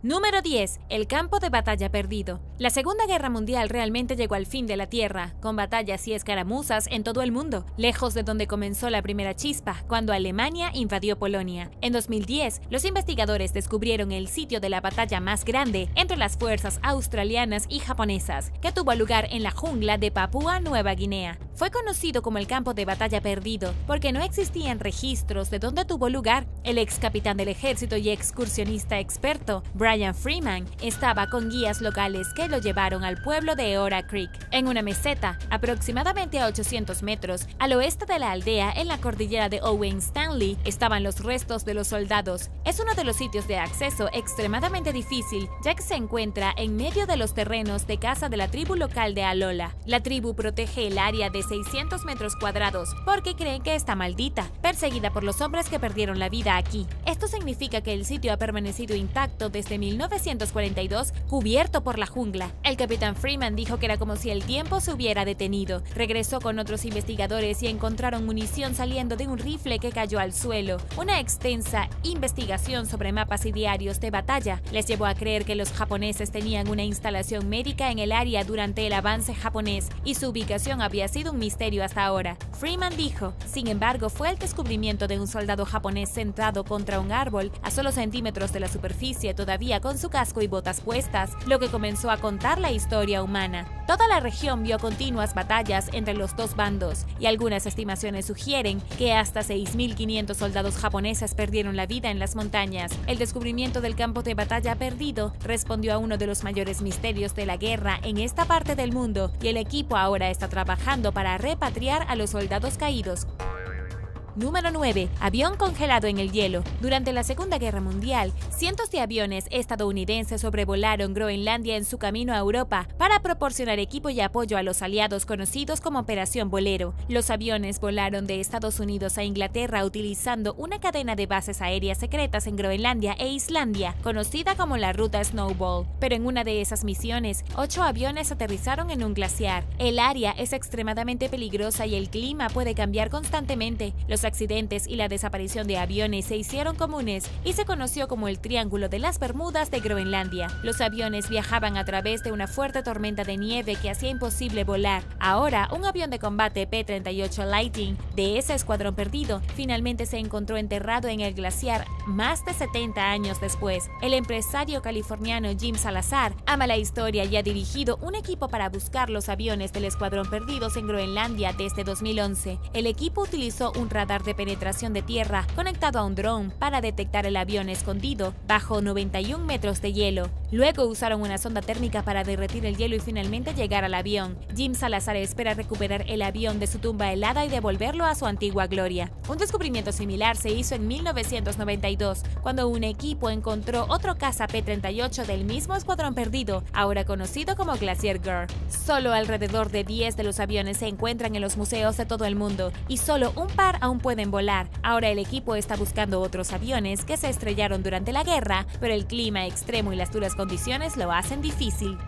Número 10. El campo de batalla perdido. La Segunda Guerra Mundial realmente llegó al fin de la Tierra, con batallas y escaramuzas en todo el mundo, lejos de donde comenzó la primera chispa, cuando Alemania invadió Polonia. En 2010, los investigadores descubrieron el sitio de la batalla más grande entre las fuerzas australianas y japonesas, que tuvo lugar en la jungla de Papúa Nueva Guinea. Fue conocido como el campo de batalla perdido porque no existían registros de dónde tuvo lugar. El ex capitán del ejército y excursionista experto, Brian Freeman, estaba con guías locales que lo llevaron al pueblo de Ora Creek, en una meseta aproximadamente a 800 metros al oeste de la aldea en la cordillera de Owen Stanley. Estaban los restos de los soldados. Es uno de los sitios de acceso extremadamente difícil, ya que se encuentra en medio de los terrenos de caza de la tribu local de Alola. La tribu protege el área de 600 metros cuadrados porque creen que está maldita, perseguida por los hombres que perdieron la vida aquí. Esto significa que el sitio ha permanecido intacto desde 1942, cubierto por la jungla. El capitán Freeman dijo que era como si el tiempo se hubiera detenido. Regresó con otros investigadores y encontraron munición saliendo de un rifle que cayó al suelo. Una extensa investigación sobre mapas y diarios de batalla les llevó a creer que los japoneses tenían una instalación médica en el área durante el avance japonés y su ubicación había sido un misterio hasta ahora. Freeman dijo, sin embargo, fue el descubrimiento de un soldado japonés sentado contra un árbol a solo centímetros de la superficie, todavía con su casco y botas puestas, lo que comenzó a contar la historia humana. Toda la región vio continuas batallas entre los dos bandos, y algunas estimaciones sugieren que hasta 6.500 soldados japoneses perdieron la vida en las montañas. El descubrimiento del campo de batalla perdido respondió a uno de los mayores misterios de la guerra en esta parte del mundo, y el equipo ahora está trabajando para repatriar a los soldados caídos. Número 9. Avión congelado en el hielo. Durante la Segunda Guerra Mundial, cientos de aviones estadounidenses sobrevolaron Groenlandia en su camino a Europa para proporcionar equipo y apoyo a los aliados, conocidos como Operación Bolero. Los aviones volaron de Estados Unidos a Inglaterra utilizando una cadena de bases aéreas secretas en Groenlandia e Islandia, conocida como la Ruta Snowball. Pero en una de esas misiones, 8 aviones aterrizaron en un glaciar. El área es extremadamente peligrosa y el clima puede cambiar constantemente. Los accidentes y la desaparición de aviones se hicieron comunes y se conoció como el Triángulo de las Bermudas de Groenlandia. Los aviones viajaban a través de una fuerte tormenta de nieve que hacía imposible volar. Ahora, un avión de combate P-38 Lightning de ese escuadrón perdido finalmente se encontró enterrado en el glaciar más de 70 años después. El empresario californiano Jim Salazar ama la historia y ha dirigido un equipo para buscar los aviones del escuadrón perdidos en Groenlandia desde 2011. El equipo utilizó un radar de penetración de tierra conectado a un dron para detectar el avión escondido bajo 91 metros de hielo. Luego usaron una sonda térmica para derretir el hielo y finalmente llegar al avión. Jim Salazar espera recuperar el avión de su tumba helada y devolverlo a su antigua gloria. Un descubrimiento similar se hizo en 1992, cuando un equipo encontró otro caza P-38 del mismo escuadrón perdido, ahora conocido como Glacier Girl. Solo alrededor de 10 de los aviones se encuentran en los museos de todo el mundo y solo un par aún pueden volar. Ahora el equipo está buscando otros aviones que se estrellaron durante la guerra, pero el clima extremo y las duras condiciones lo hacen difícil.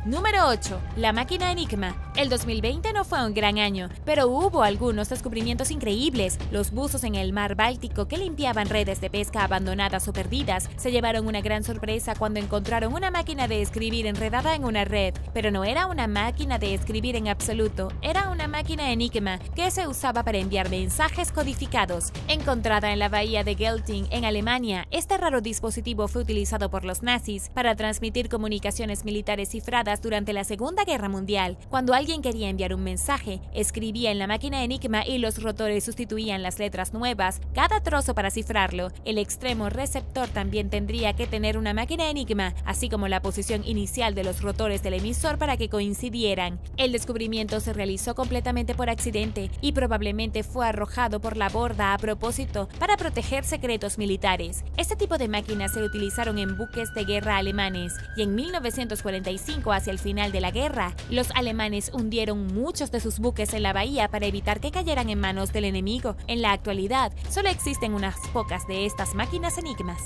Número 8. La máquina Enigma. El 2020 no fue un gran año, pero hubo algunos descubrimientos increíbles. Los buzos en el mar Báltico que limpiaban redes de pesca abandonadas o perdidas se llevaron una gran sorpresa cuando encontraron una máquina de escribir enredada en una red. Pero no era una máquina de escribir en absoluto, era una máquina Enigma que se usaba para enviar mensajes codificados. Encontrada en la bahía de Gelting, en Alemania, este raro dispositivo fue utilizado por los nazis para transmitir comunicaciones militares cifradas durante la Segunda Guerra Mundial. Cuando alguien quería enviar un mensaje, escribía en la máquina Enigma y los rotores sustituían las letras nuevas cada trozo para cifrarlo. El extremo receptor también tendría que tener una máquina Enigma, así como la posición inicial de los rotores del emisor para que coincidieran. El descubrimiento se realizó completamente por accidente y probablemente fue arrojado por la borda a propósito para proteger secretos militares. Este tipo de máquinas se utilizaron en buques de guerra alemanes y en 1945, hacia el final de la guerra, los alemanes hundieron muchos de sus buques en la bahía para evitar que cayeran en manos del enemigo. En la actualidad, solo existen unas pocas de estas máquinas enigmas.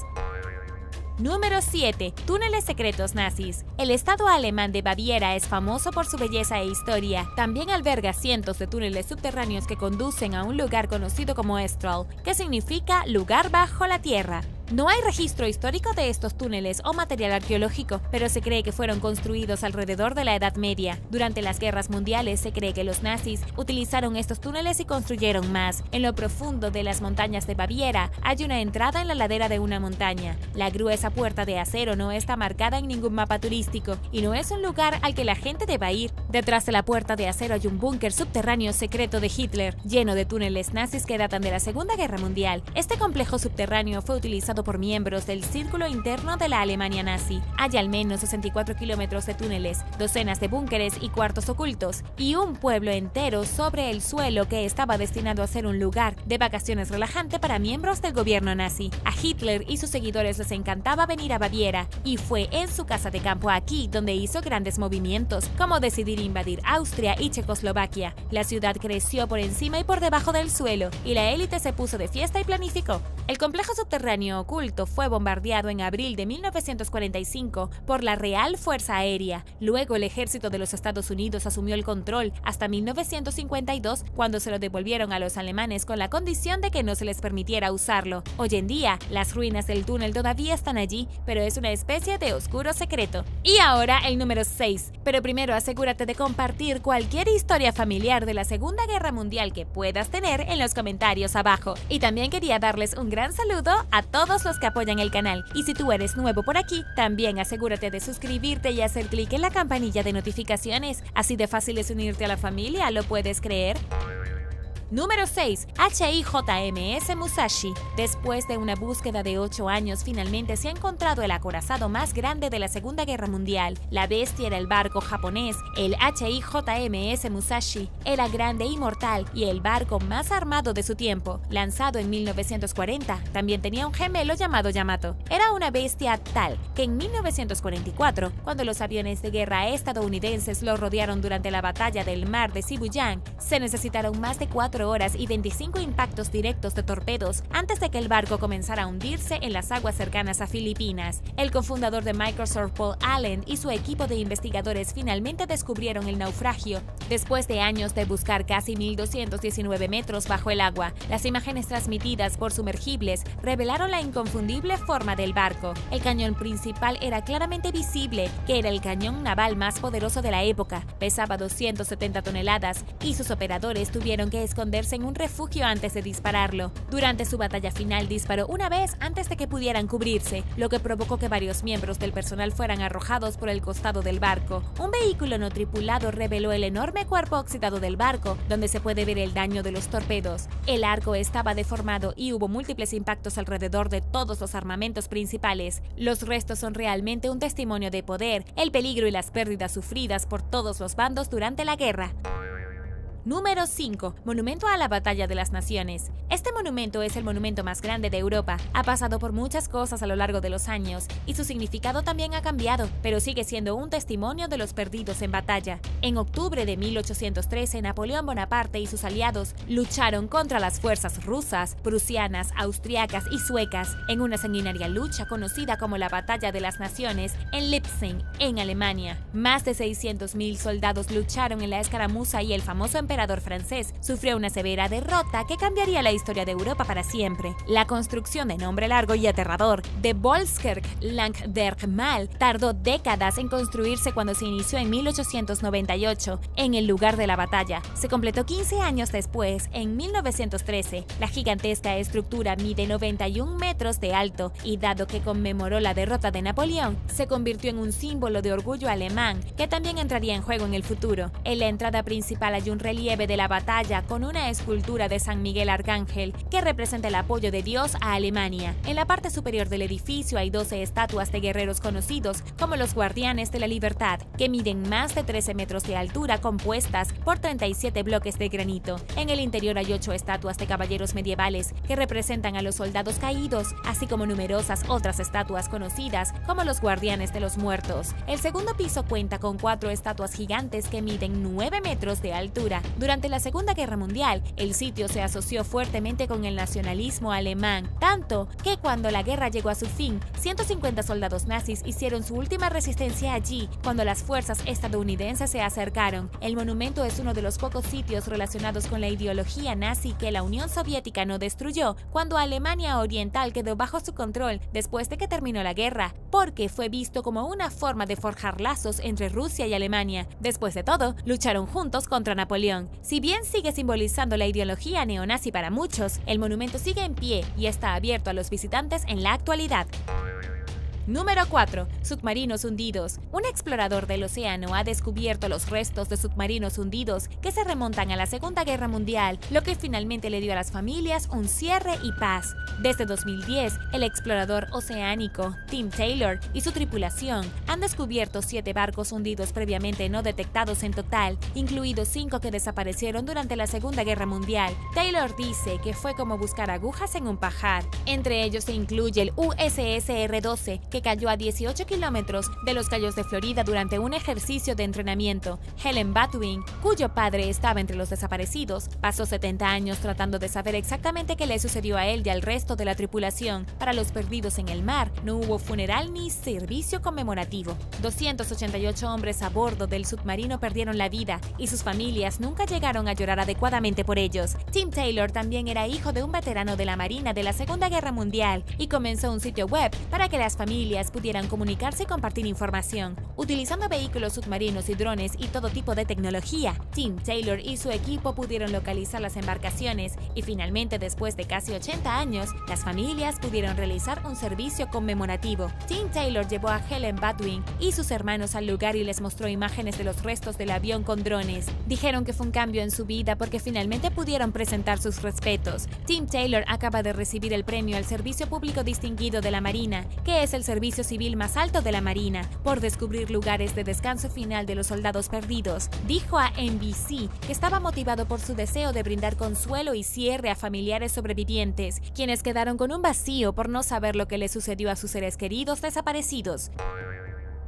Número 7. Túneles secretos nazis. El estado alemán de Baviera es famoso por su belleza e historia. También alberga cientos de túneles subterráneos que conducen a un lugar conocido como Estrel, que significa lugar bajo la tierra. No hay registro histórico de estos túneles o material arqueológico, pero se cree que fueron construidos alrededor de la Edad Media. Durante las guerras mundiales se cree que los nazis utilizaron estos túneles y construyeron más. En lo profundo de las montañas de Baviera hay una entrada en la ladera de una montaña. La gruesa puerta de acero no está marcada en ningún mapa turístico y no es un lugar al que la gente deba ir. Detrás de la puerta de acero hay un búnker subterráneo secreto de Hitler, lleno de túneles nazis que datan de la Segunda Guerra Mundial. Este complejo subterráneo fue utilizado por miembros del círculo interno de la Alemania nazi. Hay al menos 64 kilómetros de túneles, docenas de búnkeres y cuartos ocultos, y un pueblo entero sobre el suelo que estaba destinado a ser un lugar de vacaciones relajante para miembros del gobierno nazi. A Hitler y sus seguidores les encantaba venir a Baviera, y fue en su casa de campo aquí donde hizo grandes movimientos, como decidir invadir Austria y Checoslovaquia. La ciudad creció por encima y por debajo del suelo, y la élite se puso de fiesta y planificó. El complejo subterráneo oculto fue bombardeado en abril de 1945 por la Real Fuerza Aérea. Luego el ejército de los Estados Unidos asumió el control hasta 1952, cuando se lo devolvieron a los alemanes con la condición de que no se les permitiera usarlo. Hoy en día, las ruinas del túnel todavía están allí, pero es una especie de oscuro secreto. Y ahora el número 6. Pero primero asegúrate de compartir cualquier historia familiar de la Segunda Guerra Mundial que puedas tener en los comentarios abajo. Y también quería darles un gran saludo a todos los que apoyan el canal. Y si tú eres nuevo por aquí, también asegúrate de suscribirte y hacer clic en la campanilla de notificaciones. Así de fácil es unirte a la familia, ¿lo puedes creer? Número 6. HIJMS Musashi. Después de una búsqueda de 8 años, finalmente se ha encontrado el acorazado más grande de la Segunda Guerra Mundial. La bestia era el barco japonés. El HIJMS Musashi era grande y mortal y el barco más armado de su tiempo. Lanzado en 1940, también tenía un gemelo llamado Yamato. Era una bestia tal que en 1944, cuando los aviones de guerra estadounidenses lo rodearon durante la batalla del mar de Sibuyan, se necesitaron más de 4 horas y 25 impactos directos de torpedos antes de que el barco comenzara a hundirse en las aguas cercanas a Filipinas. El cofundador de Microsoft, Paul Allen, y su equipo de investigadores finalmente descubrieron el naufragio después de años de buscar casi 1.219 metros bajo el agua. Las imágenes transmitidas por sumergibles revelaron la inconfundible forma del barco. El cañón principal era claramente visible, que era el cañón naval más poderoso de la época. Pesaba 270 toneladas y sus operadores tuvieron que esconderse en un refugio antes de dispararlo. Durante su batalla final disparó una vez antes de que pudieran cubrirse, lo que provocó que varios miembros del personal fueran arrojados por el costado del barco. Un vehículo no tripulado reveló el enorme cuerpo oxidado del barco, donde se puede ver el daño de los torpedos. El arco estaba deformado y hubo múltiples impactos alrededor de todos los armamentos principales. Los restos son realmente un testimonio de poder, el peligro y las pérdidas sufridas por todos los bandos durante la guerra. Número 5. Monumento a la Batalla de las Naciones. Este monumento es el monumento más grande de Europa. Ha pasado por muchas cosas a lo largo de los años y su significado también ha cambiado, pero sigue siendo un testimonio de los perdidos en batalla. En octubre de 1813, Napoleón Bonaparte y sus aliados lucharon contra las fuerzas rusas, prusianas, austriacas y suecas en una sanguinaria lucha conocida como la Batalla de las Naciones en Leipzig, en Alemania. Más de 600.000 soldados lucharon en la escaramuza y el famoso emperador francés sufrió una severa derrota que cambiaría la historia de Europa para siempre. La construcción de nombre largo y aterrador de Volkskerk-Landermal tardó décadas en construirse cuando se inició en 1898 en el lugar de la batalla. Se completó 15 años después, en 1913. La gigantesca estructura mide 91 metros de alto y, dado que conmemoró la derrota de Napoleón, se convirtió en un símbolo de orgullo alemán que también entraría en juego en el futuro. En la entrada principal hay un relieve de la batalla con una escultura de San Miguel Arcángel que representa el apoyo de Dios a Alemania. En la parte superior del edificio hay 12 estatuas de guerreros conocidos como los Guardianes de la Libertad, que miden más de 13 metros de altura, compuestas por 37 bloques de granito. En el interior hay 8 estatuas de caballeros medievales que representan a los soldados caídos, así como numerosas otras estatuas conocidas como los Guardianes de los Muertos. El segundo piso cuenta con 4 estatuas gigantes que miden 9 metros de altura Durante la Segunda Guerra Mundial, el sitio se asoció fuertemente con el nacionalismo alemán, tanto que cuando la guerra llegó a su fin, 150 soldados nazis hicieron su última resistencia allí cuando las fuerzas estadounidenses se acercaron. El monumento es uno de los pocos sitios relacionados con la ideología nazi que la Unión Soviética no destruyó cuando Alemania Oriental quedó bajo su control después de que terminó la guerra, porque fue visto como una forma de forjar lazos entre Rusia y Alemania. Después de todo, lucharon juntos contra Napoleón. Si bien sigue simbolizando la ideología neonazi para muchos, el monumento sigue en pie y está abierto a los visitantes en la actualidad. Número 4. Submarinos hundidos. Un explorador del océano ha descubierto los restos de submarinos hundidos que se remontan a la Segunda Guerra Mundial, lo que finalmente le dio a las familias un cierre y paz. Desde 2010, el explorador oceánico Tim Taylor y su tripulación han descubierto 7 barcos hundidos previamente no detectados en total, incluidos 5 que desaparecieron durante la Segunda Guerra Mundial. Taylor dice que fue como buscar agujas en un pajar. Entre ellos se incluye el USS R-12, que cayó a 18 kilómetros de los Cayos de Florida durante un ejercicio de entrenamiento. Helen Batuin, cuyo padre estaba entre los desaparecidos, pasó 70 años tratando de saber exactamente qué le sucedió a él y al resto de la tripulación. Para los perdidos en el mar, no hubo funeral ni servicio conmemorativo. 288 hombres a bordo del submarino perdieron la vida y sus familias nunca llegaron a llorar adecuadamente por ellos. Tim Taylor también era hijo de un veterano de la Marina de la Segunda Guerra Mundial y comenzó un sitio web para que las familias pudieran comunicarse y compartir información. Utilizando vehículos submarinos y drones y todo tipo de tecnología, Tim Taylor y su equipo pudieron localizar las embarcaciones y finalmente, después de casi 80 años, las familias pudieron realizar un servicio conmemorativo. Tim Taylor llevó a Helen Batuin y sus hermanos al lugar y les mostró imágenes de los restos del avión con drones. Dijeron que fue un cambio en su vida porque finalmente pudieron presentar sus respetos. Tim Taylor acaba de recibir el premio al Servicio Público Distinguido de la Marina, que es el servicio civil más alto de la Marina, por descubrir lugares de descanso final de los soldados perdidos. Dijo a NBC que estaba motivado por su deseo de brindar consuelo y cierre a familiares sobrevivientes, quienes quedaron con un vacío por no saber lo que le sucedió a sus seres queridos desaparecidos.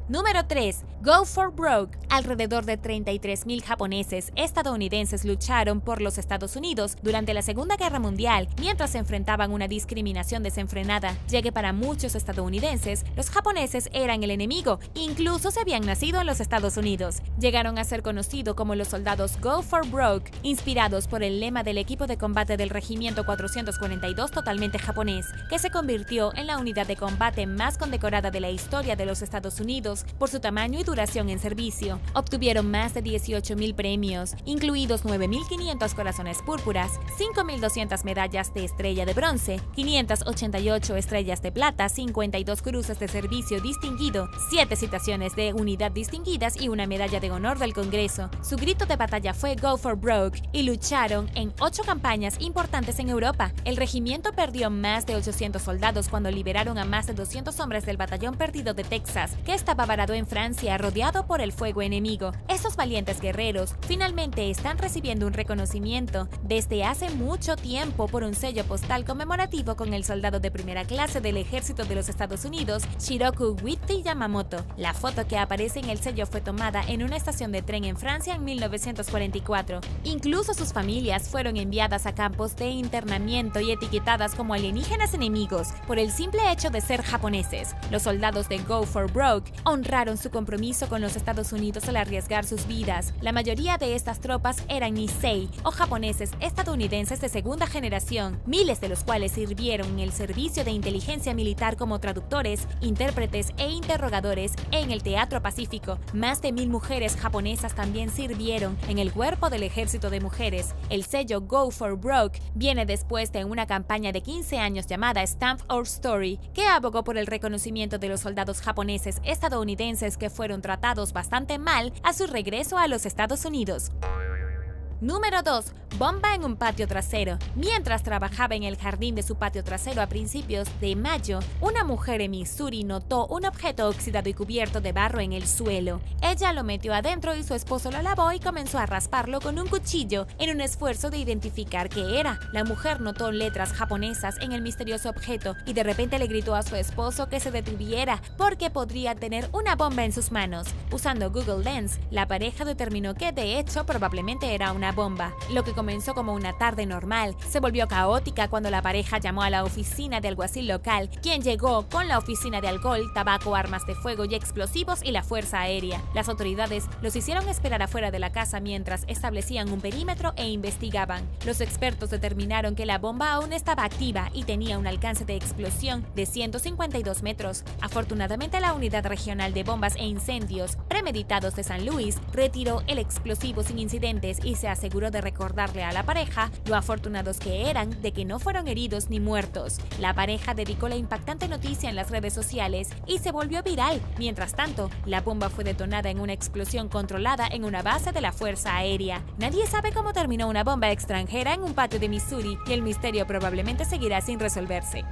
Número 3. Go for Broke. Alrededor de 33,000 japoneses estadounidenses lucharon por los Estados Unidos durante la Segunda Guerra Mundial mientras se enfrentaban una discriminación desenfrenada, ya que para muchos estadounidenses los japoneses eran el enemigo, incluso se habían nacido en los Estados Unidos. Llegaron a ser conocidos como los soldados Go for Broke, inspirados por el lema del equipo de combate del Regimiento 442 totalmente japonés, que se convirtió en la unidad de combate más condecorada de la historia de los Estados Unidos por su tamaño y duración en servicio. Obtuvieron más de 18,000 premios, incluidos 9,500 corazones púrpuras, 5,200 medallas de estrella de bronce, 588 estrellas de plata, 52 cruces de servicio distinguido, 7 citaciones de unidad distinguidas y una medalla de honor del Congreso. Su grito de batalla fue Go for Broke y lucharon en 8 campañas importantes en Europa. El regimiento perdió más de 800 soldados cuando liberaron a más de 200 hombres del batallón perdido de Texas, que estaba varado en Francia rodeado por el fuego enemigo. Estos valientes guerreros finalmente están recibiendo un reconocimiento desde hace mucho tiempo por un sello postal conmemorativo con el soldado de primera clase del ejército de los Estados Unidos, Shiroku Witty Yamamoto. La foto que aparece en el sello fue tomada en una estación de tren en Francia en 1944. Incluso sus familias fueron enviadas a campos de internamiento y etiquetadas como alienígenas enemigos por el simple hecho de ser japoneses. Los soldados de Go for Broke honraron su compromiso con los Estados Unidos al arriesgar sus vidas. La mayoría de estas tropas eran Nisei o japoneses estadounidenses de segunda generación, miles de los cuales sirvieron en el servicio de inteligencia militar como traductores, intérpretes e interrogadores en el Teatro Pacífico. Más de 1,000 mujeres japonesas también sirvieron en el cuerpo del ejército de mujeres. El sello Go for Broke viene después de una campaña de 15 años llamada Stamp Our Story, que abogó por el reconocimiento de los soldados japoneses estadounidenses que fueron tratados bastante mal a su regreso a los Estados Unidos. Número 2. Bomba en un patio trasero. Mientras trabajaba en el jardín de su patio trasero a principios de mayo, una mujer en Missouri notó un objeto oxidado y cubierto de barro en el suelo. Ella lo metió adentro y su esposo lo lavó y comenzó a rasparlo con un cuchillo en un esfuerzo de identificar qué era. La mujer notó letras japonesas en el misterioso objeto y de repente le gritó a su esposo que se detuviera porque podría tener una bomba en sus manos. Usando Google Lens, la pareja determinó que de hecho probablemente era una bomba. Lo que comenzó como una tarde normal se volvió caótica cuando la pareja llamó a la oficina de alguacil local, quien llegó con la oficina de alcohol, tabaco, armas de fuego y explosivos y la fuerza aérea. Las autoridades los hicieron esperar afuera de la casa mientras establecían un perímetro e investigaban. Los expertos determinaron que la bomba aún estaba activa y tenía un alcance de explosión de 152 metros. Afortunadamente, la Unidad Regional de Bombas e Incendios Premeditados de San Luis retiró el explosivo sin incidentes y se aseguró de recordarle a la pareja lo afortunados que eran de que no fueron heridos ni muertos. La pareja dedicó la impactante noticia en las redes sociales y se volvió viral. Mientras tanto, la bomba fue detonada en una explosión controlada en una base de la Fuerza Aérea. Nadie sabe cómo terminó una bomba extranjera en un patio de Missouri y el misterio probablemente seguirá sin resolverse.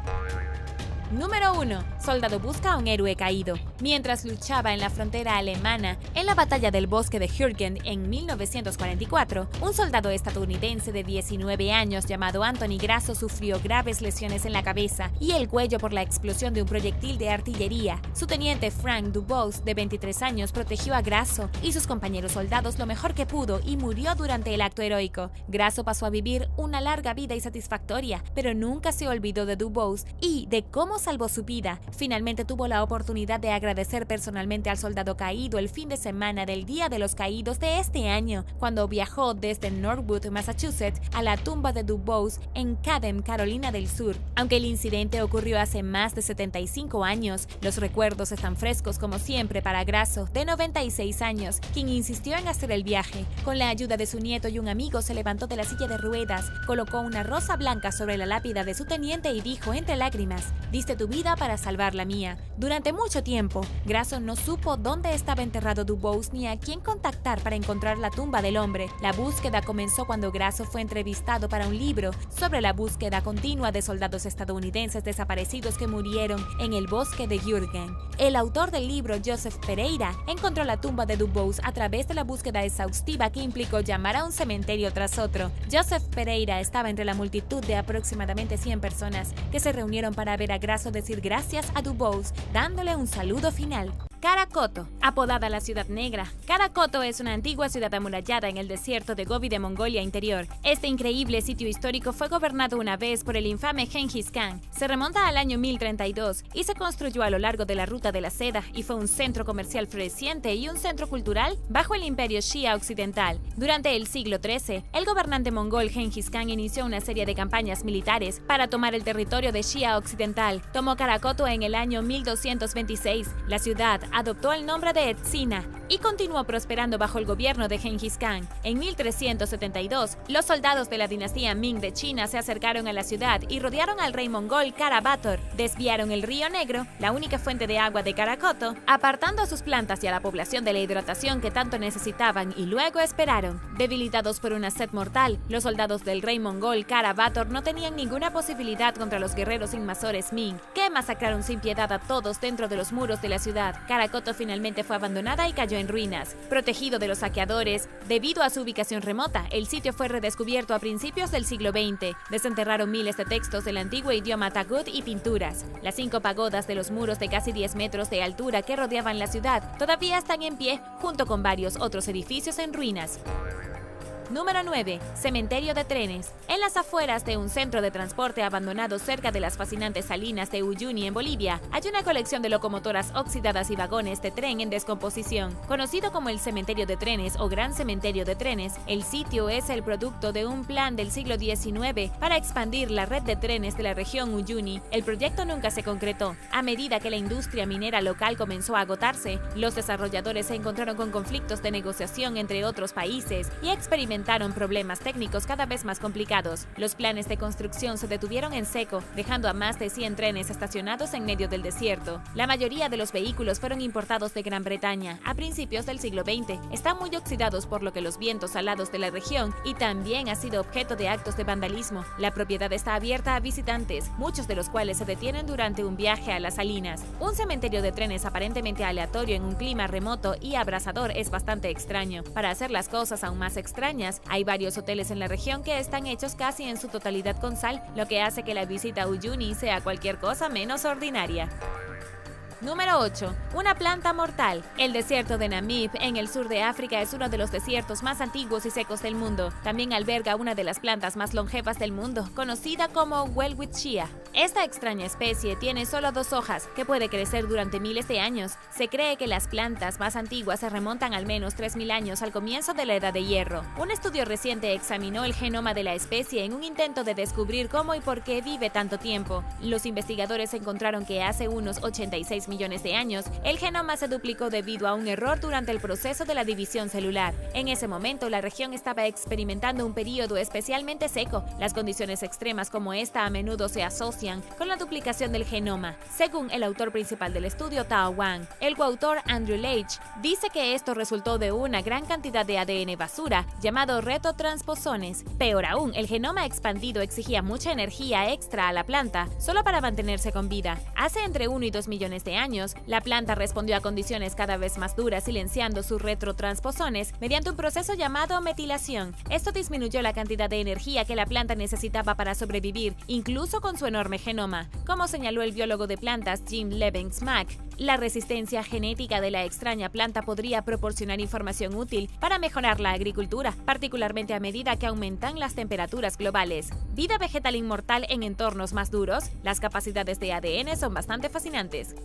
Número 1. Soldado busca a un héroe caído. Mientras luchaba en la frontera alemana en la batalla del bosque de Jürgen en 1944, un soldado estadounidense de 19 años llamado Anthony Grasso sufrió graves lesiones en la cabeza y el cuello por la explosión de un proyectil de artillería. Su teniente Frank Dubose, de 23 años, protegió a Grasso y sus compañeros soldados lo mejor que pudo y murió durante el acto heroico. Grasso pasó a vivir una larga vida y satisfactoria, pero nunca se olvidó de Dubose y de cómo salvó su vida. Finalmente tuvo la oportunidad de agradecer personalmente al soldado caído el fin de semana del Día de los Caídos de este año, cuando viajó desde Norwood, Massachusetts, a la tumba de Dubose en Cadem, Carolina del Sur. Aunque el incidente ocurrió hace más de 75 años, los recuerdos están frescos como siempre para Grasso, de 96 años, quien insistió en hacer el viaje. Con la ayuda de su nieto y un amigo se levantó de la silla de ruedas, colocó una rosa blanca sobre la lápida de su teniente y dijo entre lágrimas: "Diste tu vida para salvar la mía". Durante mucho tiempo, Grasso no supo dónde estaba enterrado Dubose ni a quién contactar para encontrar la tumba del hombre. La búsqueda comenzó cuando Grasso fue entrevistado para un libro sobre la búsqueda continua de soldados estadounidenses desaparecidos que murieron en el bosque de Jürgen. El autor del libro, Joseph Pereira, encontró la tumba de Dubose a través de la búsqueda exhaustiva que implicó llamar a un cementerio tras otro. Joseph Pereira estaba entre la multitud de aproximadamente 100 personas que se reunieron para ver a Grasso decir gracias a Dubose, dándole un saludo final. Caracoto, apodada la Ciudad Negra. Caracoto es una antigua ciudad amurallada en el desierto de Gobi de Mongolia Interior. Este increíble sitio histórico fue gobernado una vez por el infame Genghis Khan. Se remonta al año 1032 y se construyó a lo largo de la Ruta de la Seda y fue un centro comercial floreciente y un centro cultural bajo el Imperio Shia Occidental. Durante el siglo XIII, el gobernante mongol Genghis Khan inició una serie de campañas militares para tomar el territorio de Shia Occidental. Tomó Caracoto en el año 1226. La ciudad adoptó el nombre de Etzina y continuó prosperando bajo el gobierno de Genghis Khan. En 1372, los soldados de la dinastía Ming de China se acercaron a la ciudad y rodearon al rey mongol Kara-Bator. Desviaron el río Negro, la única fuente de agua de Caracoto, apartando a sus plantas y a la población de la hidratación que tanto necesitaban y luego esperaron. Debilitados por una sed mortal, los soldados del rey mongol Kara-Bator no tenían ninguna posibilidad contra los guerreros invasores Ming, que masacraron sin piedad a todos dentro de los muros de la ciudad. Caracoto finalmente fue abandonada y cayó en ruinas. Protegido de los saqueadores, debido a su ubicación remota, el sitio fue redescubierto a principios del siglo XX. Desenterraron miles de textos del antiguo idioma tagut y pinturas. Las 5 pagodas de los muros de casi 10 metros de altura que rodeaban la ciudad todavía están en pie, junto con varios otros edificios en ruinas. Número 9. Cementerio de trenes. En las afueras de un centro de transporte abandonado cerca de las fascinantes salinas de Uyuni en Bolivia, hay una colección de locomotoras oxidadas y vagones de tren en descomposición. Conocido como el Cementerio de Trenes o Gran Cementerio de Trenes, el sitio es el producto de un plan del siglo XIX para expandir la red de trenes de la región Uyuni. El proyecto nunca se concretó. A medida que la industria minera local comenzó a agotarse, los desarrolladores se encontraron con conflictos de negociación entre otros países y experimentaron problemas técnicos cada vez más complicados. Los planes de construcción se detuvieron en seco, dejando a más de 100 trenes estacionados en medio del desierto. La mayoría de los vehículos fueron importados de Gran Bretaña a principios del siglo XX. Están muy oxidados por lo que los vientos alados de la región y también ha sido objeto de actos de vandalismo. La propiedad está abierta a visitantes, muchos de los cuales se detienen durante un viaje a las salinas. Un cementerio de trenes aparentemente aleatorio en un clima remoto y abrasador es bastante extraño. Para hacer las cosas aún más extrañas, hay varios hoteles en la región que están hechos casi en su totalidad con sal, lo que hace que la visita a Uyuni sea cualquier cosa menos ordinaria. Número 8. Una planta mortal. El desierto de Namib, en el sur de África, es uno de los desiertos más antiguos y secos del mundo. También alberga una de las plantas más longevas del mundo, conocida como welwitschia. Esta extraña especie tiene solo 2 hojas, que puede crecer durante miles de años. Se cree que las plantas más antiguas se remontan al menos 3000 años al comienzo de la Edad de Hierro. Un estudio reciente examinó el genoma de la especie en un intento de descubrir cómo y por qué vive tanto tiempo. Los investigadores encontraron que hace unos 86 millones de años, el genoma se duplicó debido a un error durante el proceso de la división celular. En ese momento, la región estaba experimentando un periodo especialmente seco. Las condiciones extremas como esta a menudo se asocian con la duplicación del genoma, según el autor principal del estudio, Tao Wang. El coautor Andrew Leitch dice que esto resultó de una gran cantidad de ADN basura, llamado retotransposones. Peor aún, el genoma expandido exigía mucha energía extra a la planta, solo para mantenerse con vida. Hace entre 1 y 2 millones de años, la planta respondió a condiciones cada vez más duras silenciando sus retrotransposones mediante un proceso llamado metilación. Esto disminuyó la cantidad de energía que la planta necesitaba para sobrevivir, incluso con su enorme genoma. Como señaló el biólogo de plantas Jim Lebensmack, la resistencia genética de la extraña planta podría proporcionar información útil para mejorar la agricultura, particularmente a medida que aumentan las temperaturas globales. Vida vegetal inmortal en entornos más duros, las capacidades de ADN son bastante fascinantes.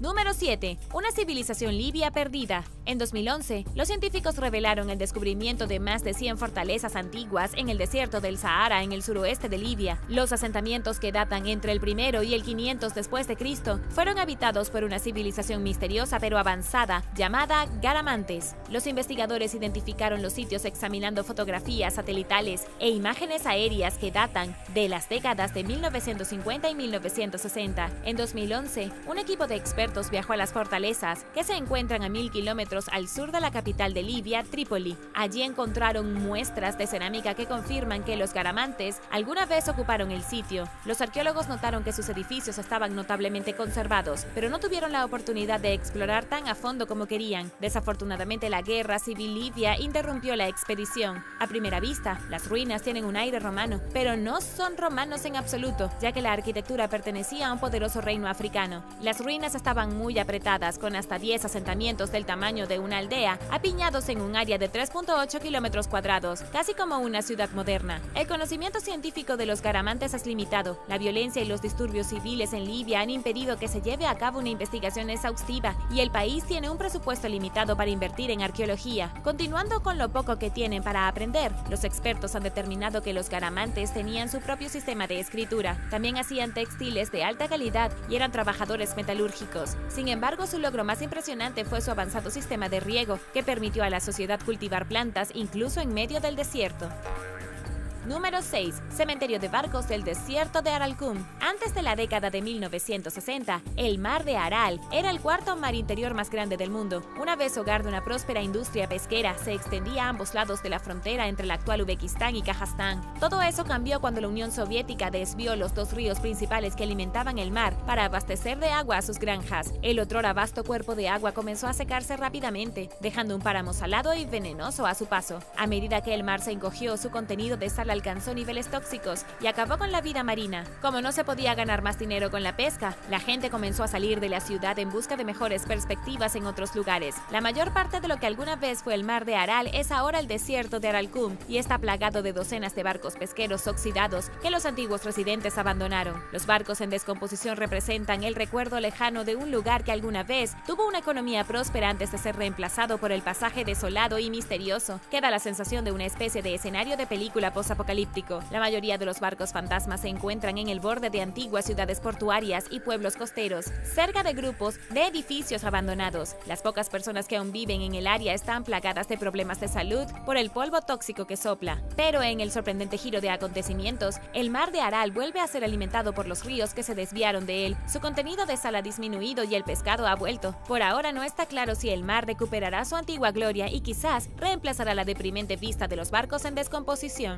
Número 7. Una civilización libia perdida. En 2011, los científicos revelaron el descubrimiento de más de 100 fortalezas antiguas en el desierto del Sahara en el suroeste de Libia. Los asentamientos, que datan entre el 1 y el 500 después de Cristo, fueron habitados por una civilización misteriosa pero avanzada llamada Garamantes. Los investigadores identificaron los sitios examinando fotografías satelitales e imágenes aéreas que datan de las décadas de 1950 y 1960. En 2011, un equipo de expertos viajó a las fortalezas, que se encuentran a 1000 kilómetros al sur de la capital de Libia, Trípoli. Allí encontraron muestras de cerámica que confirman que los garamantes alguna vez ocuparon el sitio. Los arqueólogos notaron que sus edificios estaban notablemente conservados, pero no tuvieron la oportunidad de explorar tan a fondo como querían. Desafortunadamente, la guerra civil libia interrumpió la expedición. A primera vista, las ruinas tienen un aire romano, pero no son romanos en absoluto, ya que la arquitectura pertenecía a un poderoso reino africano. Las ruinas estaban muy apretadas, con hasta 10 asentamientos del tamaño de una aldea, apiñados en un área de 3.8 kilómetros cuadrados, casi como una ciudad moderna. El conocimiento científico de los garamantes es limitado. La violencia y los disturbios civiles en Libia han impedido que se lleve a cabo una investigación exhaustiva, y el país tiene un presupuesto limitado para invertir en arqueología. Continuando con lo poco que tienen para aprender, los expertos han determinado que los garamantes tenían su propio sistema de escritura. También hacían textiles de alta calidad y eran trabajadores metalúrgicos. Sin embargo, su logro más impresionante fue su avanzado sistema de riego, que permitió a la sociedad cultivar plantas incluso en medio del desierto. Número 6. Cementerio de barcos del desierto de Aralkum. Antes de la década de 1960, el mar de Aral era el cuarto mar interior más grande del mundo. Una vez hogar de una próspera industria pesquera, se extendía a ambos lados de la frontera entre el actual Uzbekistán y Kazajstán. Todo eso cambió cuando la Unión Soviética desvió los 2 ríos principales que alimentaban el mar para abastecer de agua a sus granjas. El otrora vasto cuerpo de agua comenzó a secarse rápidamente, dejando un páramo salado y venenoso a su paso. A medida que el mar se encogió, su contenido de sal alcanzó niveles tóxicos y acabó con la vida marina. Como no se podía ganar más dinero con la pesca, la gente comenzó a salir de la ciudad en busca de mejores perspectivas en otros lugares. La mayor parte de lo que alguna vez fue el mar de Aral es ahora el desierto de Aralkum y está plagado de docenas de barcos pesqueros oxidados que los antiguos residentes abandonaron. Los barcos en descomposición representan el recuerdo lejano de un lugar que alguna vez tuvo una economía próspera antes de ser reemplazado por el pasaje desolado y misterioso. Queda la sensación de una especie de escenario de película posapocalíptica. La mayoría de los barcos fantasmas se encuentran en el borde de antiguas ciudades portuarias y pueblos costeros, cerca de grupos de edificios abandonados. Las pocas personas que aún viven en el área están plagadas de problemas de salud por el polvo tóxico que sopla. Pero en el sorprendente giro de acontecimientos, el mar de Aral vuelve a ser alimentado por los ríos que se desviaron de él. Su contenido de sal ha disminuido y el pescado ha vuelto. Por ahora no está claro si el mar recuperará su antigua gloria y quizás reemplazará la deprimente vista de los barcos en descomposición.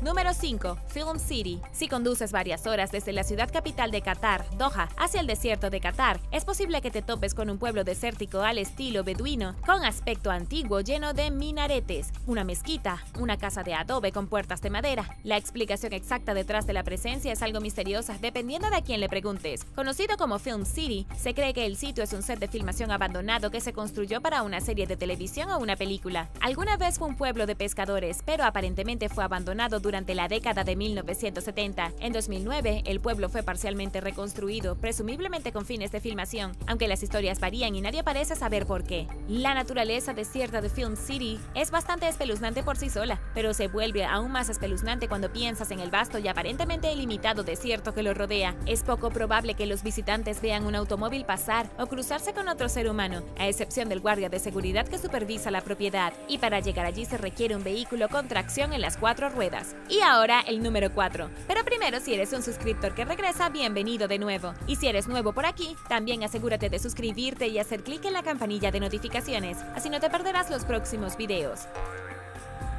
Número 5. Film City. Si conduces varias horas desde la ciudad capital de Qatar, Doha, hacia el desierto de Qatar, es posible que te topes con un pueblo desértico al estilo beduino, con aspecto antiguo lleno de minaretes, una mezquita, una casa de adobe con puertas de madera. La explicación exacta detrás de la presencia es algo misteriosa dependiendo de a quién le preguntes. Conocido como Film City, se cree que el sitio es un set de filmación abandonado que se construyó para una serie de televisión o una película. Alguna vez fue un pueblo de pescadores, pero aparentemente fue abandonado durante la década de 1970. En 2009, el pueblo fue parcialmente reconstruido, presumiblemente con fines de filmación, aunque las historias varían y nadie parece saber por qué. La naturaleza desierta de Film City es bastante espeluznante por sí sola, pero se vuelve aún más espeluznante cuando piensas en el vasto y aparentemente ilimitado desierto que lo rodea. Es poco probable que los visitantes vean un automóvil pasar o cruzarse con otro ser humano, a excepción del guardia de seguridad que supervisa la propiedad, y para llegar allí se requiere un vehículo con tracción en las 4 ruedas. Y ahora el número 4. Pero primero, si eres un suscriptor que regresa, bienvenido de nuevo. Y si eres nuevo por aquí, también asegúrate de suscribirte y hacer clic en la campanilla de notificaciones, así no te perderás los próximos videos.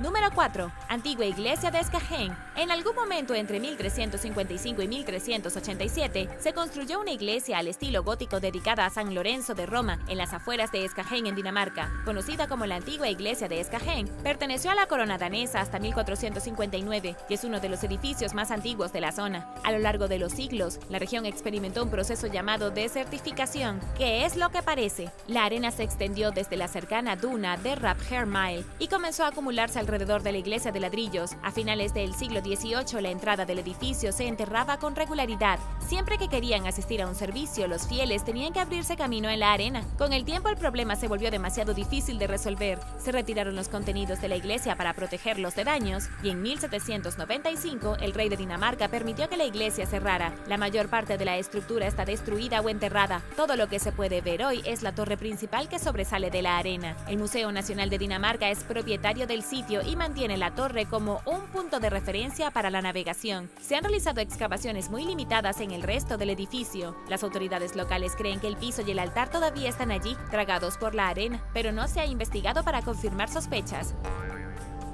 Número 4. Antigua iglesia de Escajén. En algún momento entre 1355 y 1387 se construyó una iglesia al estilo gótico dedicada a San Lorenzo de Roma en las afueras de Escajén en Dinamarca. Conocida como la antigua iglesia de Escajén, perteneció a la corona danesa hasta 1459 y es uno de los edificios más antiguos de la zona. A lo largo de los siglos, la región experimentó un proceso llamado desertificación, que es lo que parece. La arena se extendió desde la cercana duna de Raphermile y comenzó a acumularse alrededor de la iglesia de ladrillos. A finales del siglo XVIII, la entrada del edificio se enterraba con regularidad. Siempre que querían asistir a un servicio, los fieles tenían que abrirse camino en la arena. Con el tiempo, el problema se volvió demasiado difícil de resolver. Se retiraron los contenidos de la iglesia para protegerlos de daños, y en 1795, el rey de Dinamarca permitió que la iglesia cerrara. La mayor parte de la estructura está destruida o enterrada. Todo lo que se puede ver hoy es la torre principal que sobresale de la arena. El Museo Nacional de Dinamarca es propietario del sitio y mantiene la torre como un punto de referencia para la navegación. Se han realizado excavaciones muy limitadas en el resto del edificio. Las autoridades locales creen que el piso y el altar todavía están allí, tragados por la arena, pero no se ha investigado para confirmar sospechas.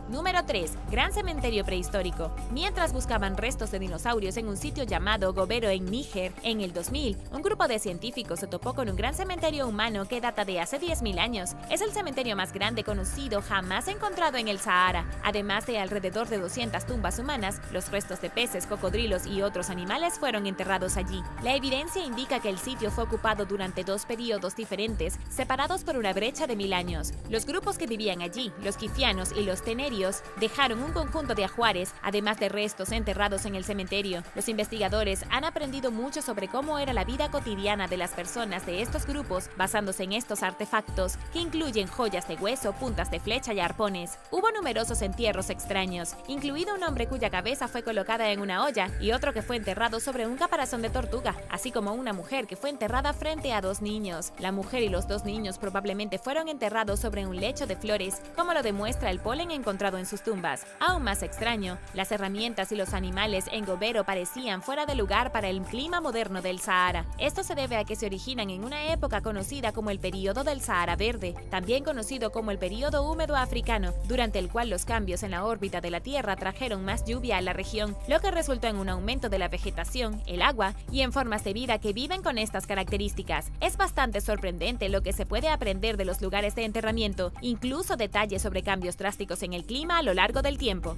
Número 3. Gran cementerio prehistórico. Mientras buscaban restos de dinosaurios en un sitio llamado Gobero en Níger, en el 2000, un grupo de científicos se topó con un gran cementerio humano que data de hace 10.000 años. Es el cementerio más grande conocido jamás encontrado en el Sahara. Además de alrededor de 200 tumbas humanas, los restos de peces, cocodrilos y otros animales fueron enterrados allí. La evidencia indica que el sitio fue ocupado durante 2 períodos diferentes, separados por una brecha de 1000 años. Los grupos que vivían allí, los quifianos y los tenerios, dejaron un conjunto de ajuares, además de restos enterrados en el cementerio. Los investigadores han aprendido mucho sobre cómo era la vida cotidiana de las personas de estos grupos, basándose en estos artefactos, que incluyen joyas de hueso, puntas de flecha y arpones. Hubo numerosos entierros extraños, incluido un hombre cuya cabeza fue colocada en una olla y otro que fue enterrado sobre un caparazón de tortuga, así como una mujer que fue enterrada frente a 2 niños. La mujer y los 2 niños probablemente fueron enterrados sobre un lecho de flores, como lo demuestra el polen encontrado en sus tumbas. Aún más extraño, las herramientas y los animales en Gobero parecían fuera de lugar para el clima moderno del Sahara. Esto se debe a que se originan en una época conocida como el período del Sahara Verde, también conocido como el período húmedo africano, durante el cual los cambios en la órbita de la Tierra trajeron más lluvia a la región, lo que resultó en un aumento de la vegetación, el agua y en formas de vida que viven con estas características. Es bastante sorprendente lo que se puede aprender de los lugares de enterramiento, incluso detalles sobre cambios drásticos en el clima a lo largo del tiempo.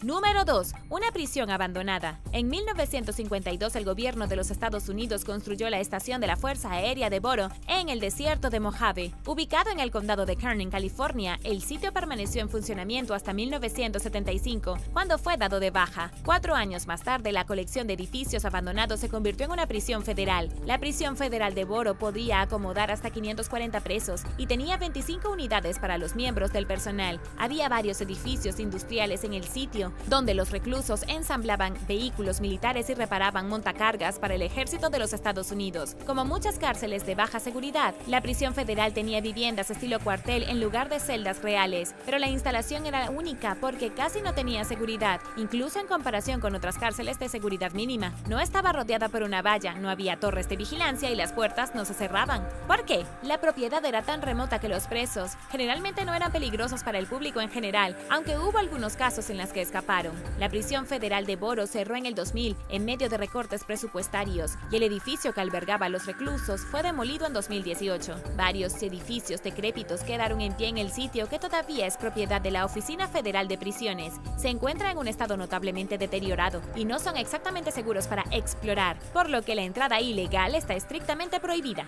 Número 2. Una prisión abandonada. En 1952, el gobierno de los Estados Unidos construyó la estación de la Fuerza Aérea de Boro en el desierto de Mojave. Ubicado en el condado de Kern, en California, el sitio permaneció en funcionamiento hasta 1975, cuando fue dado de baja. 4 años más tarde, la colección de edificios abandonados se convirtió en una prisión federal. La prisión federal de Boro podía acomodar hasta 540 presos y tenía 25 unidades para los miembros del personal. Había varios edificios industriales en el sitio, donde los reclusos ensamblaban vehículos militares y reparaban montacargas para el ejército de los Estados Unidos. Como muchas cárceles de baja seguridad, la prisión federal tenía viviendas estilo cuartel en lugar de celdas reales, pero la instalación era única porque casi no tenía seguridad, incluso en comparación con otras cárceles de seguridad mínima. No estaba rodeada por una valla, no había torres de vigilancia y las puertas no se cerraban. ¿Por qué? La propiedad era tan remota que los presos generalmente no eran peligrosos para el público en general, aunque hubo algunos casos en los que escaparon escaparon. La prisión federal de Boro cerró en el 2000 en medio de recortes presupuestarios y el edificio que albergaba a los reclusos fue demolido en 2018. Varios edificios decrépitos quedaron en pie en el sitio, que todavía es propiedad de la Oficina Federal de Prisiones. Se encuentra en un estado notablemente deteriorado y no son exactamente seguros para explorar, por lo que la entrada ilegal está estrictamente prohibida.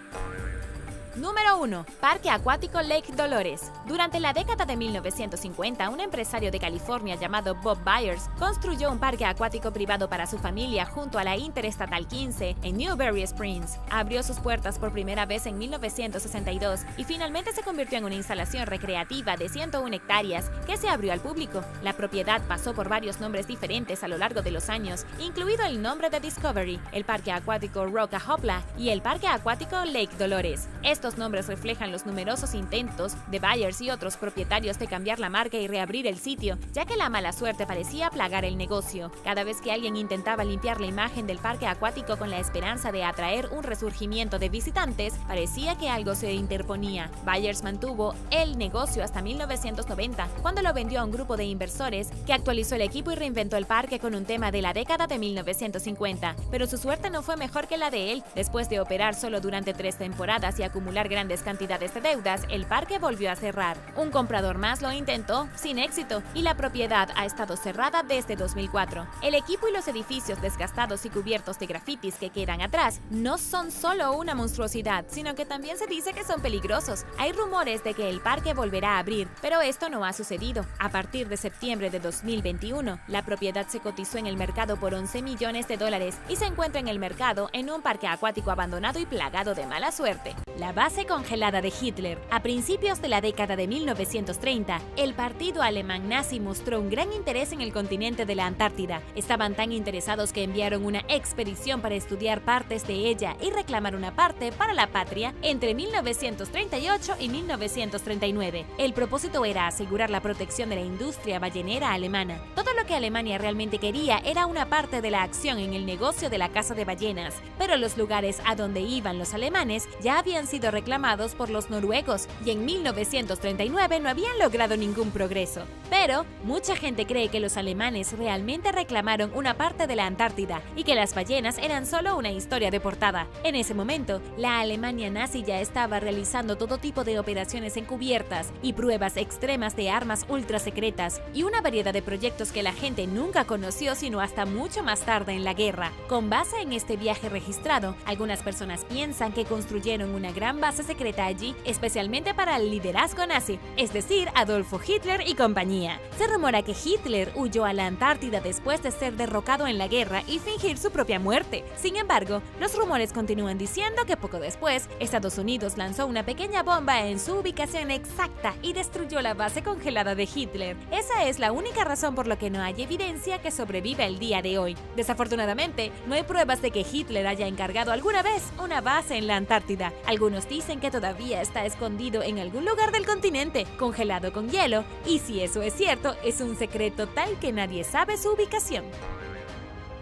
Número 1. Parque Acuático Lake Dolores. Durante la década de 1950, un empresario de California llamado Bob Byers construyó un parque acuático privado para su familia junto a la Interestatal 15 en Newberry Springs. Abrió sus puertas por primera vez en 1962 y finalmente se convirtió en una instalación recreativa de 101 hectáreas que se abrió al público. La propiedad pasó por varios nombres diferentes a lo largo de los años, incluido el nombre de Discovery, el Parque Acuático Rockahopla y el Parque Acuático Lake Dolores. Estos nombres reflejan los numerosos intentos de Byers y otros propietarios de cambiar la marca y reabrir el sitio, ya que la mala suerte parecía plagar el negocio. Cada vez que alguien intentaba limpiar la imagen del parque acuático con la esperanza de atraer un resurgimiento de visitantes, parecía que algo se interponía. Byers mantuvo el negocio hasta 1990, cuando lo vendió a un grupo de inversores que actualizó el equipo y reinventó el parque con un tema de la década de 1950. Pero su suerte no fue mejor que la de él. Después de operar solo durante 3 temporadas y acumular grandes cantidades de deudas, el parque volvió a cerrar. Un comprador más lo intentó, sin éxito, y la propiedad ha estado cerrada desde 2004. El equipo y los edificios desgastados y cubiertos de grafitis que quedan atrás no son solo una monstruosidad, sino que también se dice que son peligrosos. Hay rumores de que el parque volverá a abrir, pero esto no ha sucedido. A partir de septiembre de 2021, la propiedad se cotizó en el mercado por $11 millones y se encuentra en el mercado en un parque acuático abandonado y plagado de mala suerte. La base congelada de Hitler. A principios de la década de 1930, el partido alemán nazi mostró un gran interés en el continente de la Antártida. Estaban tan interesados que enviaron una expedición para estudiar partes de ella y reclamar una parte para la patria entre 1938 y 1939. El propósito era asegurar la protección de la industria ballenera alemana. Todo lo que Alemania realmente quería era una parte de la acción en el negocio de la caza de ballenas, pero los lugares a donde iban los alemanes ya habían sido reclamados por los noruegos y en 1939 no habían logrado ningún progreso. Pero mucha gente cree que los alemanes realmente reclamaron una parte de la Antártida y que las ballenas eran solo una historia de portada. En ese momento, la Alemania nazi ya estaba realizando todo tipo de operaciones encubiertas y pruebas extremas de armas ultra secretas y una variedad de proyectos que la gente nunca conoció sino hasta mucho más tarde en la guerra. Con base en este viaje registrado, algunas personas piensan que construyeron una gran base secreta allí, especialmente para el liderazgo nazi, es decir, Adolfo Hitler y compañía. Se rumora que Hitler huyó a la Antártida después de ser derrocado en la guerra y fingir su propia muerte. Sin embargo, los rumores continúan diciendo que poco después, Estados Unidos lanzó una pequeña bomba en su ubicación exacta y destruyó la base congelada de Hitler. Esa es la única razón por la que no hay evidencia que sobreviva el día de hoy. Desafortunadamente, no hay pruebas de que Hitler haya encargado alguna vez una base en la Antártida. Algunos dicen que todavía está escondido en algún lugar del continente, congelado con hielo, y si eso es cierto, es un secreto tal que nadie sabe su ubicación.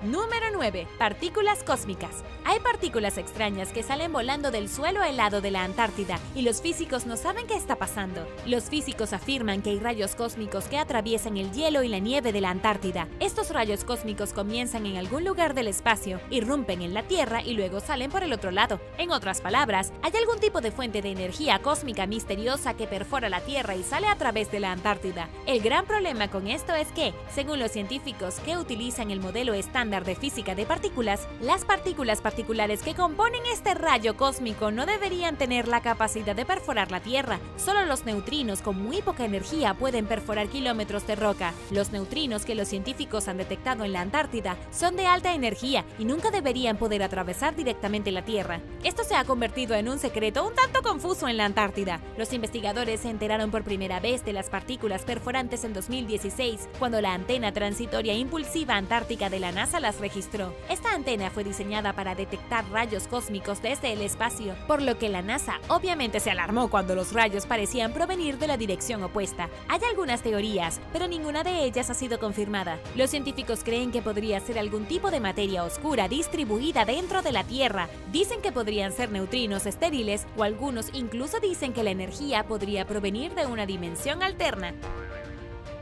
Número 9. Partículas cósmicas. Hay partículas extrañas que salen volando del suelo helado de la Antártida y los físicos no saben qué está pasando. Los físicos afirman que hay rayos cósmicos que atraviesan el hielo y la nieve de la Antártida. Estos rayos cósmicos comienzan en algún lugar del espacio, irrumpen en la Tierra y luego salen por el otro lado. En otras palabras, hay algún tipo de fuente de energía cósmica misteriosa que perfora la Tierra y sale a través de la Antártida. El gran problema con esto es que, según los científicos que utilizan el modelo estándar de física de partículas, las partículas particulares que componen este rayo cósmico no deberían tener la capacidad de perforar la Tierra. Solo los neutrinos con muy poca energía pueden perforar kilómetros de roca. Los neutrinos que los científicos han detectado en la Antártida son de alta energía y nunca deberían poder atravesar directamente la Tierra. Esto se ha convertido en un secreto un tanto confuso en la Antártida. Los investigadores se enteraron por primera vez de las partículas perforantes en 2016, cuando la antena transitoria impulsiva antártica de la NASA las registró. Esta antena fue diseñada para detectar rayos cósmicos desde el espacio, por lo que la NASA obviamente se alarmó cuando los rayos parecían provenir de la dirección opuesta. Hay algunas teorías, pero ninguna de ellas ha sido confirmada. Los científicos creen que podría ser algún tipo de materia oscura distribuida dentro de la Tierra. Dicen que podrían ser neutrinos estériles o algunos incluso dicen que la energía podría provenir de una dimensión alterna.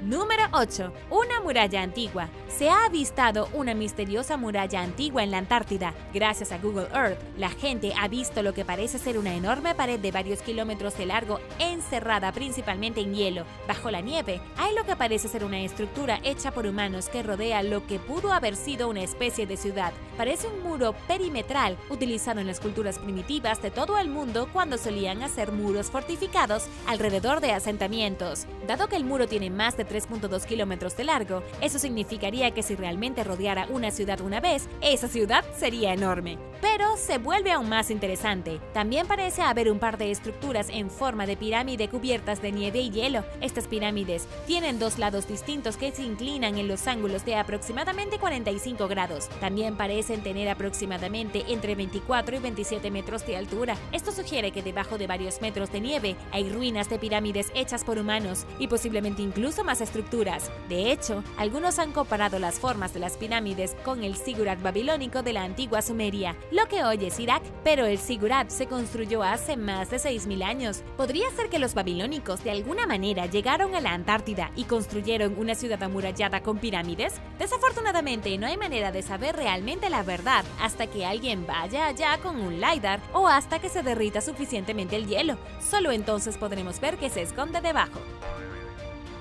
Número 8. Una muralla antigua. Se ha avistado una misteriosa muralla antigua en la Antártida. Gracias a Google Earth, la gente ha visto lo que parece ser una enorme pared de varios kilómetros de largo encerrada principalmente en hielo. Bajo la nieve, hay lo que parece ser una estructura hecha por humanos que rodea lo que pudo haber sido una especie de ciudad. Parece un muro perimetral utilizado en las culturas primitivas de todo el mundo cuando solían hacer muros fortificados alrededor de asentamientos. Dado que el muro tiene más de 3.2 kilómetros de largo, eso significaría que si realmente rodeara una ciudad una vez, esa ciudad sería enorme. Pero se vuelve aún más interesante. También parece haber un par de estructuras en forma de pirámide cubiertas de nieve y hielo. Estas pirámides tienen dos lados distintos que se inclinan en los ángulos de aproximadamente 45 grados. También parecen tener aproximadamente entre 24 y 27 metros de altura. Esto sugiere que debajo de varios metros de nieve hay ruinas de pirámides hechas por humanos y posiblemente incluso más estructuras. De hecho, algunos han comparado las formas de las pirámides con el zigurat babilónico de la antigua Sumeria. Lo que oyes, Irak, pero el zigurat se construyó hace más de 6.000 años. ¿Podría ser que los babilónicos de alguna manera llegaron a la Antártida y construyeron una ciudad amurallada con pirámides? Desafortunadamente, no hay manera de saber realmente la verdad hasta que alguien vaya allá con un LiDAR o hasta que se derrita suficientemente el hielo. Solo entonces podremos ver qué se esconde debajo.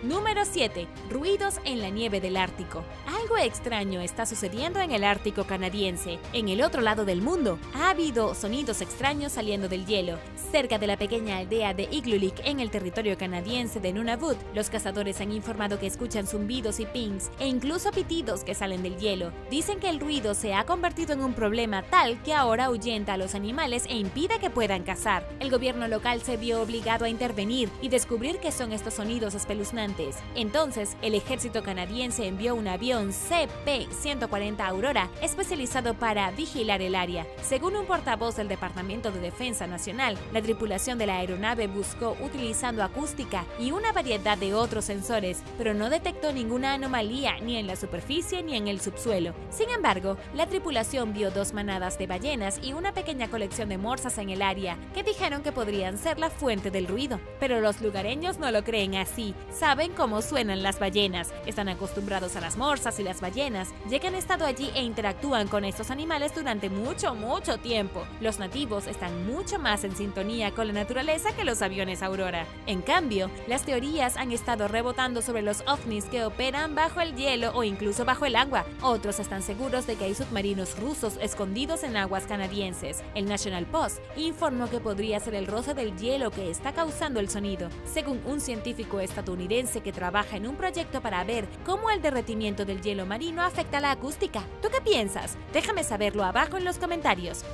Número 7. Ruidos en la nieve del Ártico. Algo extraño está sucediendo en el Ártico canadiense. En el otro lado del mundo, ha habido sonidos extraños saliendo del hielo. Cerca de la pequeña aldea de Igloolik, en el territorio canadiense de Nunavut, los cazadores han informado que escuchan zumbidos y pings e incluso pitidos que salen del hielo. Dicen que el ruido se ha convertido en un problema tal que ahora ahuyenta a los animales e impide que puedan cazar. El gobierno local se vio obligado a intervenir y descubrir qué son estos sonidos espeluznantes. Entonces, el ejército canadiense envió un avión CP-140 Aurora especializado para vigilar el área. Según un portavoz del Departamento de Defensa Nacional, la tripulación de la aeronave buscó utilizando acústica y una variedad de otros sensores, pero no detectó ninguna anomalía ni en la superficie ni en el subsuelo. Sin embargo, la tripulación vio 2 manadas de ballenas y una pequeña colección de morsas en el área, que dijeron que podrían ser la fuente del ruido. Pero los lugareños no lo creen así. Saben cómo suenan las ballenas, están acostumbrados a las morsas y las ballenas, ya que han estado allí e interactúan con estos animales durante mucho tiempo. Los nativos están mucho más en sintonía con la naturaleza que los aviones Aurora. En cambio, las teorías han estado rebotando sobre los ovnis que operan bajo el hielo o incluso bajo el agua. Otros están seguros de que hay submarinos rusos escondidos en aguas canadienses. El National Post informó que podría ser el roce del hielo que está causando el sonido. Según un científico estadounidense que trabaja en un proyecto para ver cómo el derretimiento del hielo marino afecta la acústica. ¿Tú qué piensas? Déjame saberlo abajo en los comentarios.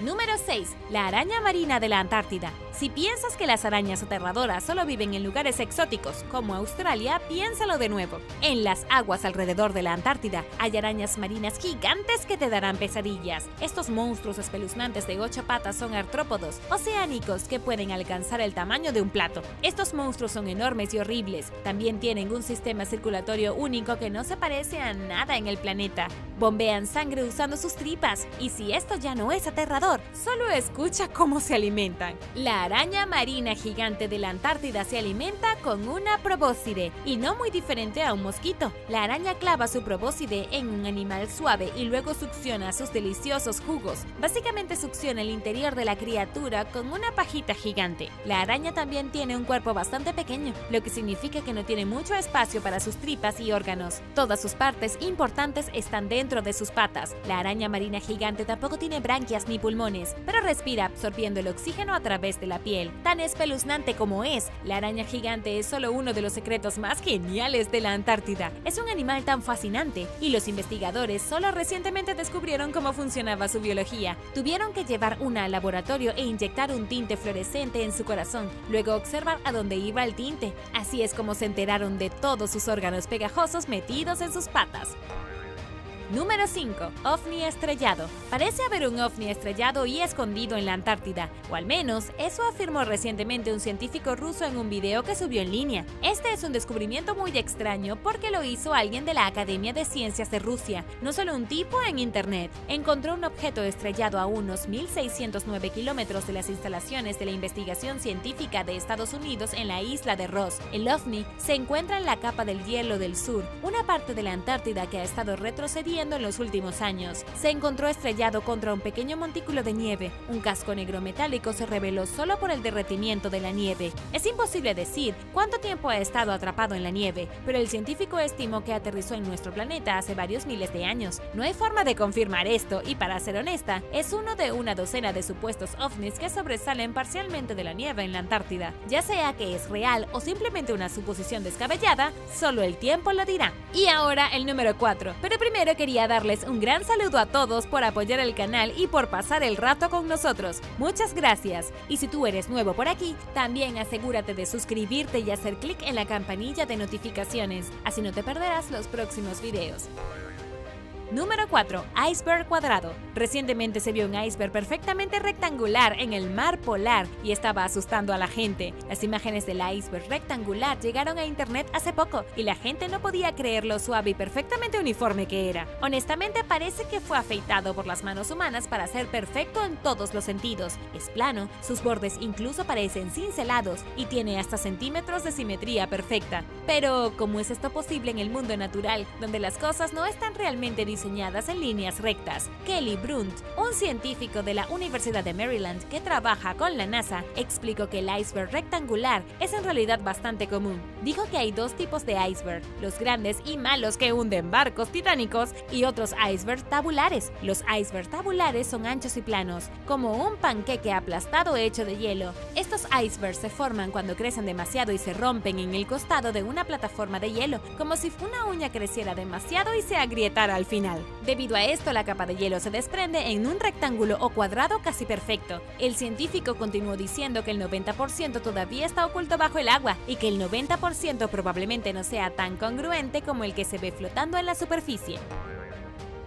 Número 6. La araña marina de la Antártida. Si piensas que las arañas aterradoras solo viven en lugares exóticos como Australia, piénsalo de nuevo. En las aguas alrededor de la Antártida hay arañas marinas gigantes que te darán pesadillas. Estos monstruos espeluznantes de 8 patas son artrópodos oceánicos que pueden alcanzar el tamaño de un plato. Estos monstruos son enormes y horribles. También tienen un sistema circulatorio único que no se parece a nada en el planeta. Bombean sangre usando sus tripas. Y si esto ya no es aterrador, solo escucha cómo se alimentan. La araña marina gigante de la Antártida se alimenta con una probóscide, y no muy diferente a un mosquito. La araña clava su probóscide en un animal suave y luego succiona sus deliciosos jugos. Básicamente succiona el interior de la criatura con una pajita gigante. La araña también tiene un cuerpo bastante pequeño, lo que significa que no tiene mucho espacio para sus tripas y órganos. Todas sus partes importantes están dentro de sus patas. La araña marina gigante tampoco tiene branquias ni pulmones, pero respira absorbiendo el oxígeno a través de la piel. Tan espeluznante como es, la araña gigante es solo uno de los secretos más geniales de la Antártida. Es un animal tan fascinante, y los investigadores solo recientemente descubrieron cómo funcionaba su biología. Tuvieron que llevar una al laboratorio e inyectar un tinte fluorescente en su corazón, luego observar a dónde iba el tinte. Así es como se enteraron de todos sus órganos pegajosos metidos en sus patas. Número 5. OVNI estrellado. Parece haber un ovni estrellado y escondido en la Antártida, o al menos eso afirmó recientemente un científico ruso en un video que subió en línea. Este es un descubrimiento muy extraño porque lo hizo alguien de la Academia de Ciencias de Rusia, no solo un tipo en internet. Encontró un objeto estrellado a unos 1.609 kilómetros de las instalaciones de la investigación científica de Estados Unidos en la isla de Ross. El ovni se encuentra en la capa del hielo del sur, una parte de la Antártida que ha estado retrocediendo en los últimos años. Se encontró estrellado contra un pequeño montículo de nieve. Un casco negro metálico se reveló solo por el derretimiento de la nieve. Es imposible decir cuánto tiempo ha estado atrapado en la nieve, pero el científico estimó que aterrizó en nuestro planeta hace varios miles de años. No hay forma de confirmar esto y, para ser honesta, es uno de una docena de supuestos ovnis que sobresalen parcialmente de la nieve en la Antártida. Ya sea que es real o simplemente una suposición descabellada, solo el tiempo lo dirá. Y ahora el número 4. Pero primero quería darles un gran saludo a todos por apoyar el canal y por pasar el rato con nosotros. Muchas gracias. Y si tú eres nuevo por aquí, también asegúrate de suscribirte y hacer clic en la campanilla de notificaciones, así no te perderás los próximos videos. Número 4. Iceberg cuadrado. Recientemente se vio un iceberg perfectamente rectangular en el mar polar y estaba asustando a la gente. Las imágenes del iceberg rectangular llegaron a internet hace poco y la gente no podía creer lo suave y perfectamente uniforme que era. Honestamente, parece que fue afeitado por las manos humanas para ser perfecto en todos los sentidos. Es plano, sus bordes incluso parecen cincelados y tiene hasta centímetros de simetría perfecta. Pero, ¿cómo es esto posible en el mundo natural, donde las cosas no están realmente diseñadas en líneas rectas? Kelly Brunt, un científico de la Universidad de Maryland que trabaja con la NASA, explicó que el iceberg rectangular es en realidad bastante común. Dijo que hay dos tipos de iceberg, los grandes y malos que hunden barcos titánicos y otros icebergs tabulares. Los icebergs tabulares son anchos y planos, como un panqueque aplastado hecho de hielo. Estos icebergs se forman cuando crecen demasiado y se rompen en el costado de una plataforma de hielo, como si una uña creciera demasiado y se agrietara al final. Debido a esto, la capa de hielo se desprende en un rectángulo o cuadrado casi perfecto. El científico continuó diciendo que el 90% todavía está oculto bajo el agua y que el 90% probablemente no sea tan congruente como el que se ve flotando en la superficie.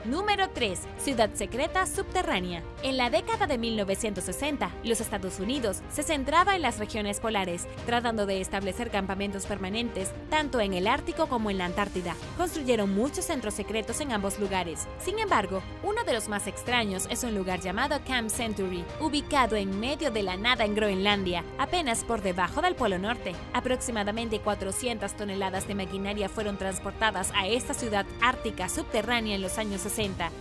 Número 3. Ciudad secreta subterránea. En la década de 1960, los Estados Unidos se centraba en las regiones polares, tratando de establecer campamentos permanentes tanto en el Ártico como en la Antártida. Construyeron muchos centros secretos en ambos lugares. Sin embargo, uno de los más extraños es un lugar llamado Camp Century, ubicado en medio de la nada en Groenlandia, apenas por debajo del Polo Norte. Aproximadamente 400 toneladas de maquinaria fueron transportadas a esta ciudad ártica subterránea en los años 60.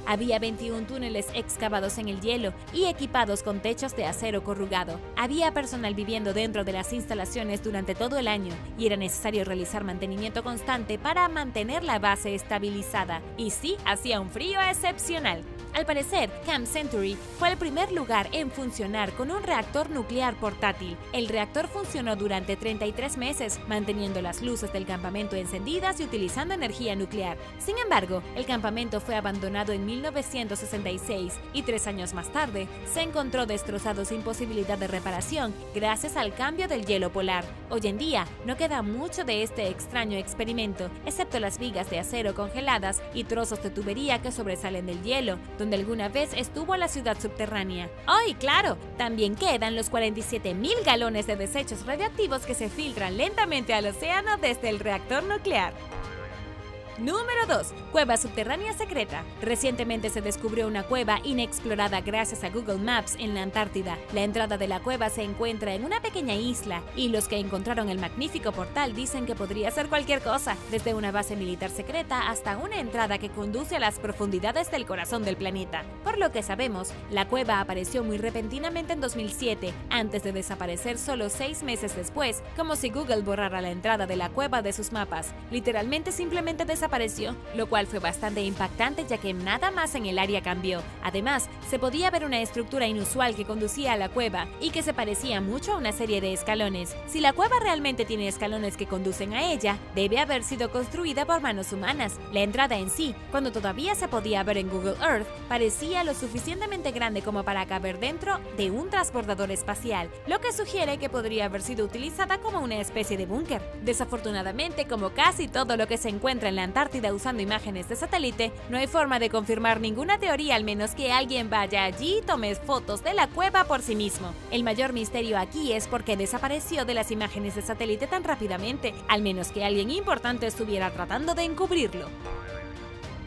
Había 21 túneles excavados en el hielo y equipados con techos de acero corrugado. Había personal viviendo dentro de las instalaciones durante todo el año y era necesario realizar mantenimiento constante para mantener la base estabilizada. Y sí, hacía un frío excepcional. Al parecer, Camp Century fue el primer lugar en funcionar con un reactor nuclear portátil. El reactor funcionó durante 33 meses, manteniendo las luces del campamento encendidas y utilizando energía nuclear. Sin embargo, el campamento fue abandonado en 1966 y 3 años más tarde se encontró destrozado sin posibilidad de reparación gracias al cambio del hielo polar. Hoy en día, no queda mucho de este extraño experimento, excepto las vigas de acero congeladas y trozos de tubería que sobresalen del hielo, donde alguna vez estuvo la ciudad subterránea. ¡Oh, y claro! También quedan los 47,000 galones de desechos radioactivos que se filtran lentamente al océano desde el reactor nuclear. Número 2. Cueva subterránea secreta. Recientemente se descubrió una cueva inexplorada gracias a Google Maps en la Antártida. La entrada de la cueva se encuentra en una pequeña isla y los que encontraron el magnífico portal dicen que podría ser cualquier cosa, desde una base militar secreta hasta una entrada que conduce a las profundidades del corazón del planeta. Por lo que sabemos, la cueva apareció muy repentinamente en 2007, antes de desaparecer solo 6 meses después, como si Google borrara la entrada de la cueva de sus mapas. Literalmente simplemente desapareció, lo cual fue bastante impactante ya que nada más en el área cambió. Además, se podía ver una estructura inusual que conducía a la cueva y que se parecía mucho a una serie de escalones. Si la cueva realmente tiene escalones que conducen a ella, debe haber sido construida por manos humanas. La entrada en sí, cuando todavía se podía ver en Google Earth, parecía lo suficientemente grande como para caber dentro de un transbordador espacial, lo que sugiere que podría haber sido utilizada como una especie de búnker. Desafortunadamente, como casi todo lo que se encuentra en la Antártida usando imágenes de satélite, no hay forma de confirmar ninguna teoría al menos que alguien vaya allí y tome fotos de la cueva por sí mismo. El mayor misterio aquí es por qué desapareció de las imágenes de satélite tan rápidamente, al menos que alguien importante estuviera tratando de encubrirlo.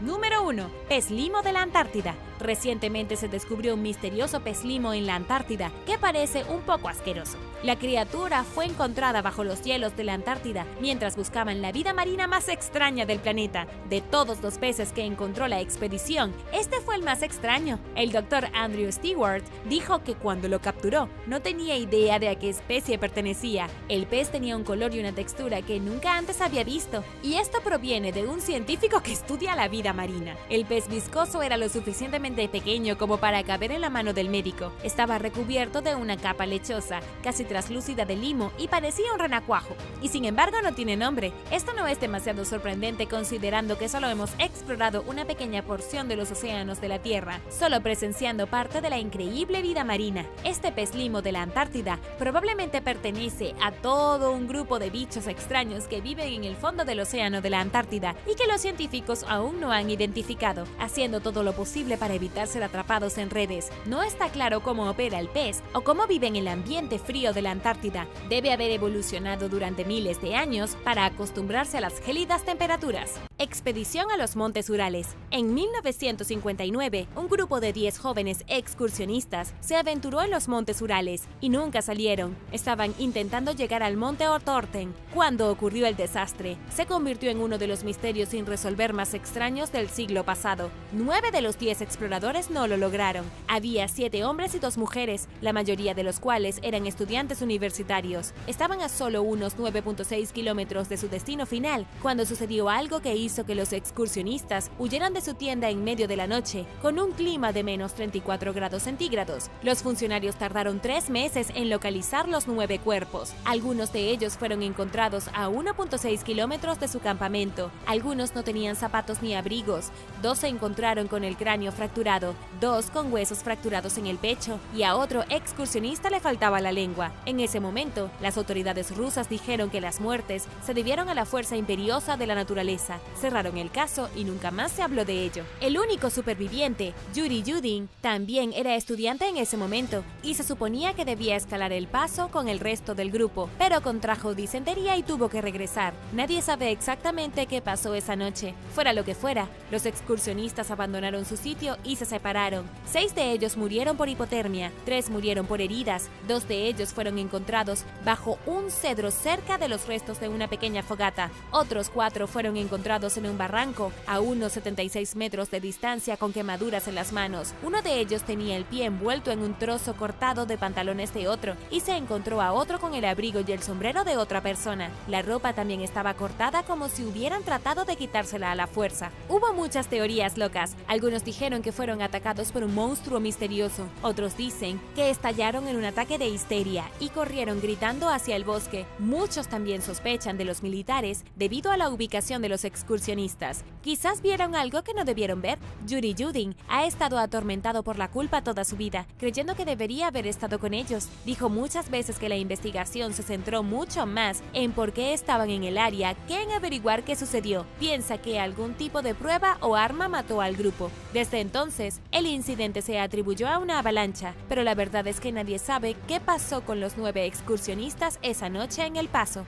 Número 1. Pez limo de la Antártida. Recientemente se descubrió un misterioso pez limo en la Antártida que parece un poco asqueroso. La criatura fue encontrada bajo los hielos de la Antártida mientras buscaban la vida marina más extraña del planeta. De todos los peces que encontró la expedición, este fue el más extraño. El doctor Andrew Stewart dijo que cuando lo capturó no tenía idea de a qué especie pertenecía. El pez tenía un color y una textura que nunca antes había visto, y esto proviene de un científico que estudia la vida marina. El pez viscoso era lo suficientemente pequeño como para caber en la mano del médico. Estaba recubierto de una capa lechosa, casi translúcida de limo, y parecía un renacuajo. Y sin embargo no tiene nombre. Esto no es demasiado sorprendente considerando que solo hemos explorado una pequeña porción de los océanos de la Tierra, solo presenciando parte de la increíble vida marina. Este pez limo de la Antártida probablemente pertenece a todo un grupo de bichos extraños que viven en el fondo del océano de la Antártida y que los científicos aún no han identificado, haciendo todo lo posible para evitar ser atrapados en redes. No está claro cómo opera el pez o cómo vive en el ambiente frío de la Antártida. Debe haber evolucionado durante miles de años para acostumbrarse a las gélidas temperaturas. Expedición a los Montes Urales. En 1959, un grupo de 10 jóvenes excursionistas se aventuró en los Montes Urales y nunca salieron. Estaban intentando llegar al Monte Otorten cuando ocurrió el desastre. Se convirtió en uno de los misterios sin resolver más extraños del siglo pasado. 9 de los 10 exploradores no lo lograron. Había 7 hombres y 2 mujeres, la mayoría de los cuales eran estudiantes universitarios. Estaban a solo unos 9.6 kilómetros de su destino final cuando sucedió algo que hizo que los excursionistas huyeran de su tienda en medio de la noche, con un clima de menos 34 grados centígrados. Los funcionarios tardaron 3 meses en localizar los 9 cuerpos. Algunos de ellos fueron encontrados a 1.6 kilómetros de su campamento. Algunos no tenían zapatos ni abrigos. 2 se encontraron con el cráneo fracturado, 2 con huesos fracturados en el pecho, y a otro excursionista le faltaba la lengua. En ese momento, las autoridades rusas dijeron que las muertes se debieron a la fuerza imperiosa de la naturaleza. Cerraron el caso y nunca más se habló de ello. El único superviviente, Yuri Yudin, también era estudiante en ese momento y se suponía que debía escalar el paso con el resto del grupo, pero contrajo disentería y tuvo que regresar. Nadie sabe exactamente qué pasó esa noche. Fuera lo que fuera, los excursionistas abandonaron su sitio y se separaron. 6 de ellos murieron por hipotermia, 3 murieron por heridas, 2 de ellos fueron encontrados bajo un cedro cerca de los restos de una pequeña fogata. Otros 4 fueron encontrados en un barranco a unos 76 metros de distancia con quemaduras en las manos. Uno de ellos tenía el pie envuelto en un trozo cortado de pantalones de otro y se encontró a otro con el abrigo y el sombrero de otra persona. La ropa también estaba cortada como si hubieran tratado de quitársela a la fuerza. Hubo muchas teorías locas. Algunos dijeron que fueron atacados por un monstruo misterioso. Otros dicen que estallaron en un ataque de histeria y corrieron gritando hacia el bosque. Muchos también sospechan de los militares debido a la ubicación de los excursionistas. Quizás vieron algo que no debieron ver. Yuri Yudin ha estado atormentado por la culpa toda su vida, creyendo que debería haber estado con ellos. Dijo muchas veces que la investigación se centró mucho más en por qué estaban en el área que en averiguar qué sucedió. Piensa que algún tipo de prueba o arma mató al grupo. Desde entonces, el incidente se atribuyó a una avalancha, pero la verdad es que nadie sabe qué pasó con los 9 excursionistas esa noche en El Paso.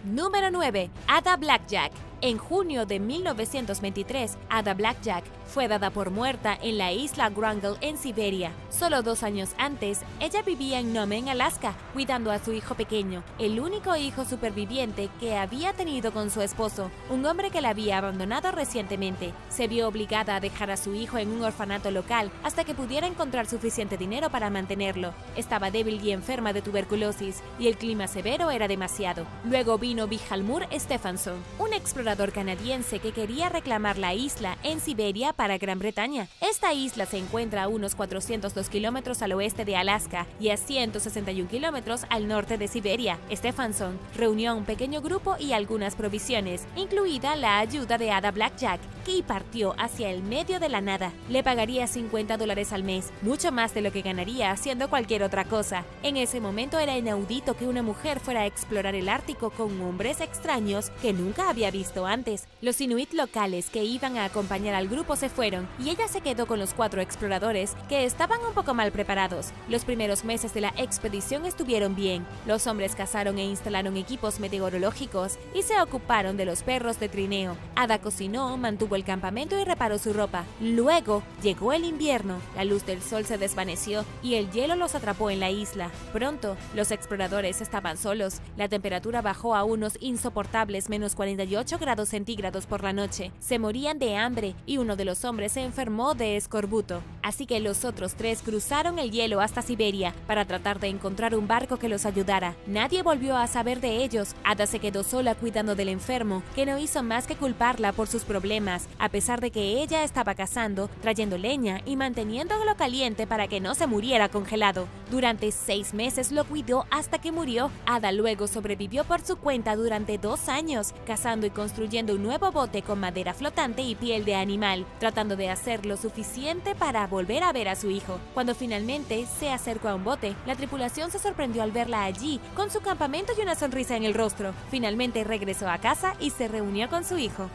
Número 9. Ada Blackjack. En junio de 1923, Ada Blackjack fue dada por muerta en la isla Wrangell en Siberia. Solo 2 años antes, ella vivía en Nome, en Alaska, cuidando a su hijo pequeño, el único hijo superviviente que había tenido con su esposo, un hombre que la había abandonado recientemente. Se vio obligada a dejar a su hijo en un orfanato local hasta que pudiera encontrar suficiente dinero para mantenerlo. Estaba débil y enferma de tuberculosis, y el clima severo era demasiado. Luego vino Vilhjálmur Stefánsson, un explorador canadiense que quería reclamar la isla en Siberia para Gran Bretaña. Esta isla se encuentra a unos 402 kilómetros al oeste de Alaska y a 161 kilómetros al norte de Siberia. Stefánsson reunió a un pequeño grupo y algunas provisiones, incluida la ayuda de Ada Blackjack, y partió hacia el medio de la nada. Le pagaría $50 al mes, mucho más de lo que ganaría haciendo cualquier otra cosa. En ese momento era inaudito que una mujer fuera a explorar el Ártico con hombres extraños que nunca había visto visto antes. Los inuit locales que iban a acompañar al grupo se fueron y ella se quedó con los 4 exploradores que estaban un poco mal preparados. Los primeros meses de la expedición estuvieron bien. Los hombres cazaron e instalaron equipos meteorológicos y se ocuparon de los perros de trineo. Ada cocinó, mantuvo el campamento y reparó su ropa. Luego llegó el invierno, la luz del sol se desvaneció y el hielo los atrapó en la isla. Pronto, los exploradores estaban solos. La temperatura bajó a unos insoportables menos 48 grados centígrados por la noche. Se morían de hambre y uno de los hombres se enfermó de escorbuto. Así que los otros 3 cruzaron el hielo hasta Siberia para tratar de encontrar un barco que los ayudara. Nadie volvió a saber de ellos. Ada se quedó sola cuidando del enfermo, que no hizo más que culparla por sus problemas, a pesar de que ella estaba cazando, trayendo leña y manteniéndolo caliente para que no se muriera congelado. Durante 6 meses lo cuidó hasta que murió. Ada luego sobrevivió por su cuenta durante 2 años, cazando y construyendo un nuevo bote con madera flotante y piel de animal, tratando de hacer lo suficiente para volver a ver a su hijo. Cuando finalmente se acercó a un bote, la tripulación se sorprendió al verla allí, con su campamento y una sonrisa en el rostro. Finalmente regresó a casa y se reunió con su hijo.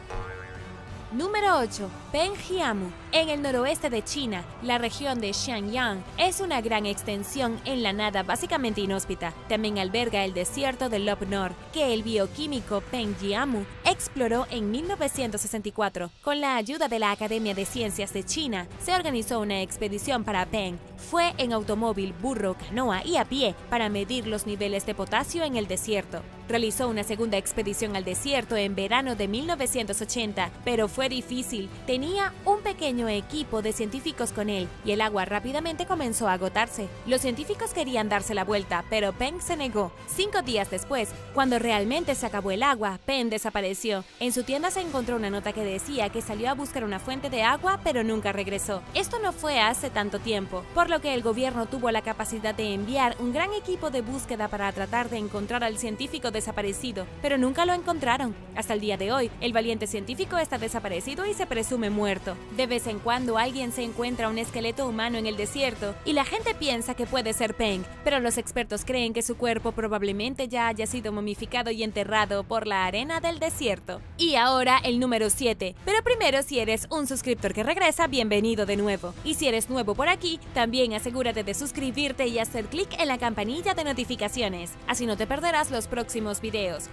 Número 8. Pengjiamu. En el noroeste de China, la región de Xianyang es una gran extensión en la nada básicamente inhóspita. También alberga el desierto de Lop Nor, que el bioquímico Peng Jiamu exploró en 1964. Con la ayuda de la Academia de Ciencias de China, se organizó una expedición para Peng. Fue en automóvil, burro, canoa y a pie para medir los niveles de potasio en el desierto. Realizó una segunda expedición al desierto en verano de 1980, pero fue difícil. Tenía un pequeño equipo de científicos con él y el agua rápidamente comenzó a agotarse. Los científicos querían darse la vuelta, pero Peng se negó. 5 días después, cuando realmente se acabó el agua, Peng desapareció. En su tienda se encontró una nota que decía que salió a buscar una fuente de agua, pero nunca regresó. Esto no fue hace tanto tiempo, por lo que el gobierno tuvo la capacidad de enviar un gran equipo de búsqueda para tratar de encontrar al científico desaparecido, pero nunca lo encontraron. Hasta el día de hoy, el valiente científico está desaparecido y se presume muerto. De vez en cuando alguien se encuentra un esqueleto humano en el desierto y la gente piensa que puede ser Peng, pero los expertos creen que su cuerpo probablemente ya haya sido momificado y enterrado por la arena del desierto. Y ahora el número 7. Pero primero, si eres un suscriptor que regresa, bienvenido de nuevo. Y si eres nuevo por aquí, también asegúrate de suscribirte y hacer clic en la campanilla de notificaciones. Así no te perderás los próximos videos.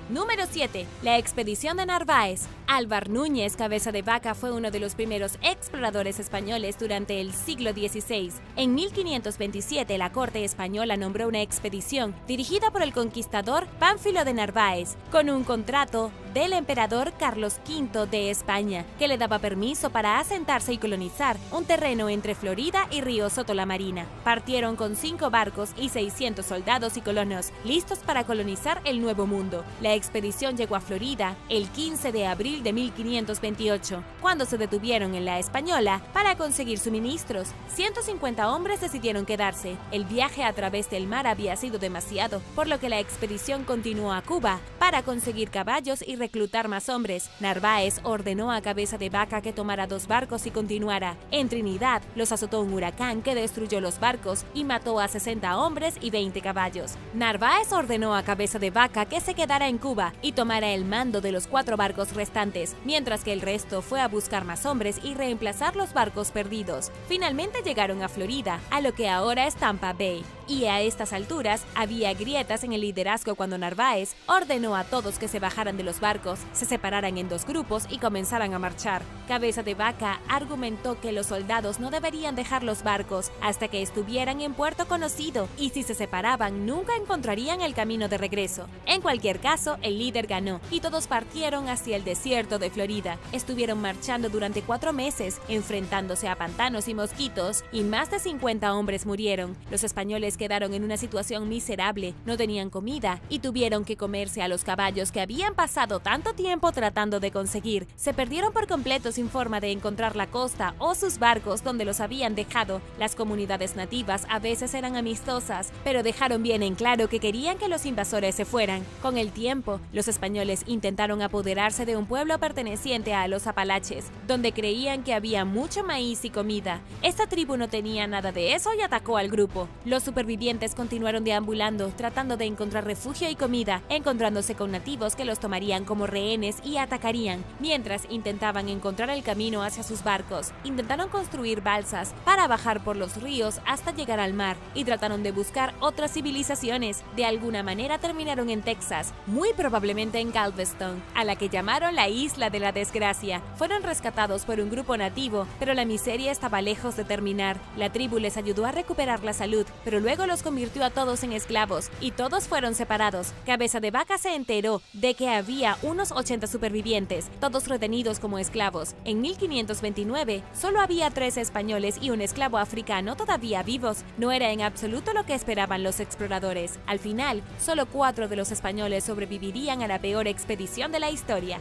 Número 7. La expedición de Narváez. Álvar Núñez Cabeza de Vaca fue uno de los primeros exploradores españoles durante el siglo XVI. En 1527, la corte española nombró una expedición dirigida por el conquistador Pánfilo de Narváez, con un contrato del emperador Carlos V de España, que le daba permiso para asentarse y colonizar un terreno entre Florida y Río Soto la Marina. Partieron con 5 barcos y 600 soldados y colonos, listos para colonizar el Nuevo Mundo. La expedición llegó a Florida el 15 de abril de 1528, cuando se detuvieron en la Española para conseguir suministros. 150 hombres decidieron quedarse. El viaje a través del mar había sido demasiado, por lo que la expedición continuó a Cuba para conseguir caballos y reclutar más hombres. Narváez ordenó a Cabeza de Vaca que tomara 2 barcos y continuara. En Trinidad los azotó un huracán que destruyó los barcos y mató a 60 hombres y 20 caballos. Narváez ordenó a Cabeza de Vaca que se quedara en Cuba y tomara el mando de los 4 barcos restantes, mientras que el resto fue a buscar más hombres y reemplazar los barcos perdidos. Finalmente llegaron a Florida, a lo que ahora es Tampa Bay. Y a estas alturas había grietas en el liderazgo cuando Narváez ordenó a todos que se bajaran de los barcos, se separaran en 2 grupos y comenzaran a marchar. Cabeza de Vaca argumentó que los soldados no deberían dejar los barcos hasta que estuvieran en puerto conocido, y si se separaban nunca encontrarían el camino de regreso. En cualquier caso, el líder ganó y todos partieron hacia el desierto de Florida. Estuvieron marchando durante 4 meses, enfrentándose a pantanos y mosquitos, y más de 50 hombres murieron. Los españoles quedaron en una situación miserable, no tenían comida y tuvieron que comerse a los caballos que habían pasado tanto tiempo tratando de conseguir. Se perdieron por completo sin forma de encontrar la costa o sus barcos donde los habían dejado. Las comunidades nativas a veces eran amistosas, pero dejaron bien en claro que querían que los invasores se fueran. Con el tiempo, los españoles intentaron apoderarse de un pueblo perteneciente a los Apalaches, donde creían que había mucho maíz y comida. Esta tribu no tenía nada de eso y atacó al grupo. Los supervivientes continuaron deambulando, tratando de encontrar refugio y comida, encontrándose con nativos que los tomarían como rehenes y atacarían, mientras intentaban encontrar el camino hacia sus barcos. Intentaron construir balsas para bajar por los ríos hasta llegar al mar y trataron de buscar otras civilizaciones. De alguna manera terminaron en Texas, muy probablemente en Galveston, a la que llamaron la Isla de la Desgracia. Fueron rescatados por un grupo nativo, pero la miseria estaba lejos de terminar. La tribu les ayudó a recuperar la salud, pero luego los convirtió a todos en esclavos y todos fueron separados. Cabeza de Vaca se enteró de que había unos 80 supervivientes, todos retenidos como esclavos. En 1529, solo había 3 españoles y un esclavo africano todavía vivos. No era en absoluto lo que esperaban los exploradores. Al final, solo 4 de los españoles sobrevivirían a la peor expedición de la historia.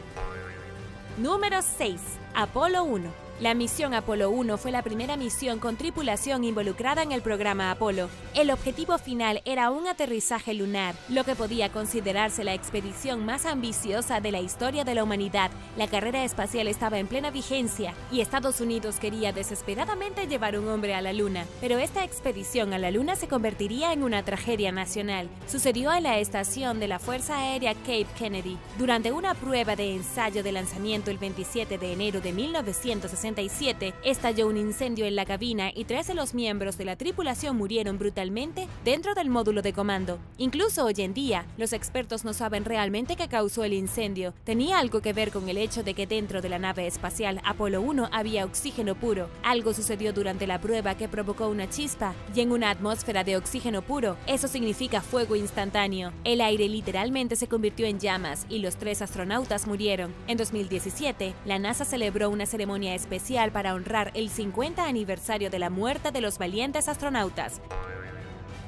Número 6. Apolo 1. La misión Apolo 1 fue la primera misión con tripulación involucrada en el programa Apolo. El objetivo final era un aterrizaje lunar, lo que podía considerarse la expedición más ambiciosa de la historia de la humanidad. La carrera espacial estaba en plena vigencia y Estados Unidos quería desesperadamente llevar un hombre a la Luna. Pero esta expedición a la Luna se convertiría en una tragedia nacional. Sucedió en la estación de la Fuerza Aérea Cape Kennedy. Durante una prueba de ensayo de lanzamiento el 27 de enero de 1967, estalló un incendio en la cabina y 3 de los miembros de la tripulación murieron brutalmente dentro del módulo de comando. Incluso hoy en día, los expertos no saben realmente qué causó el incendio. Tenía algo que ver con el hecho de que dentro de la nave espacial Apolo 1 había oxígeno puro. Algo sucedió durante la prueba que provocó una chispa, y en una atmósfera de oxígeno puro, eso significa fuego instantáneo. El aire literalmente se convirtió en llamas y los 3 astronautas murieron. En 2017, la NASA celebró una ceremonia especial para honrar el 50 aniversario de la muerte de los valientes astronautas.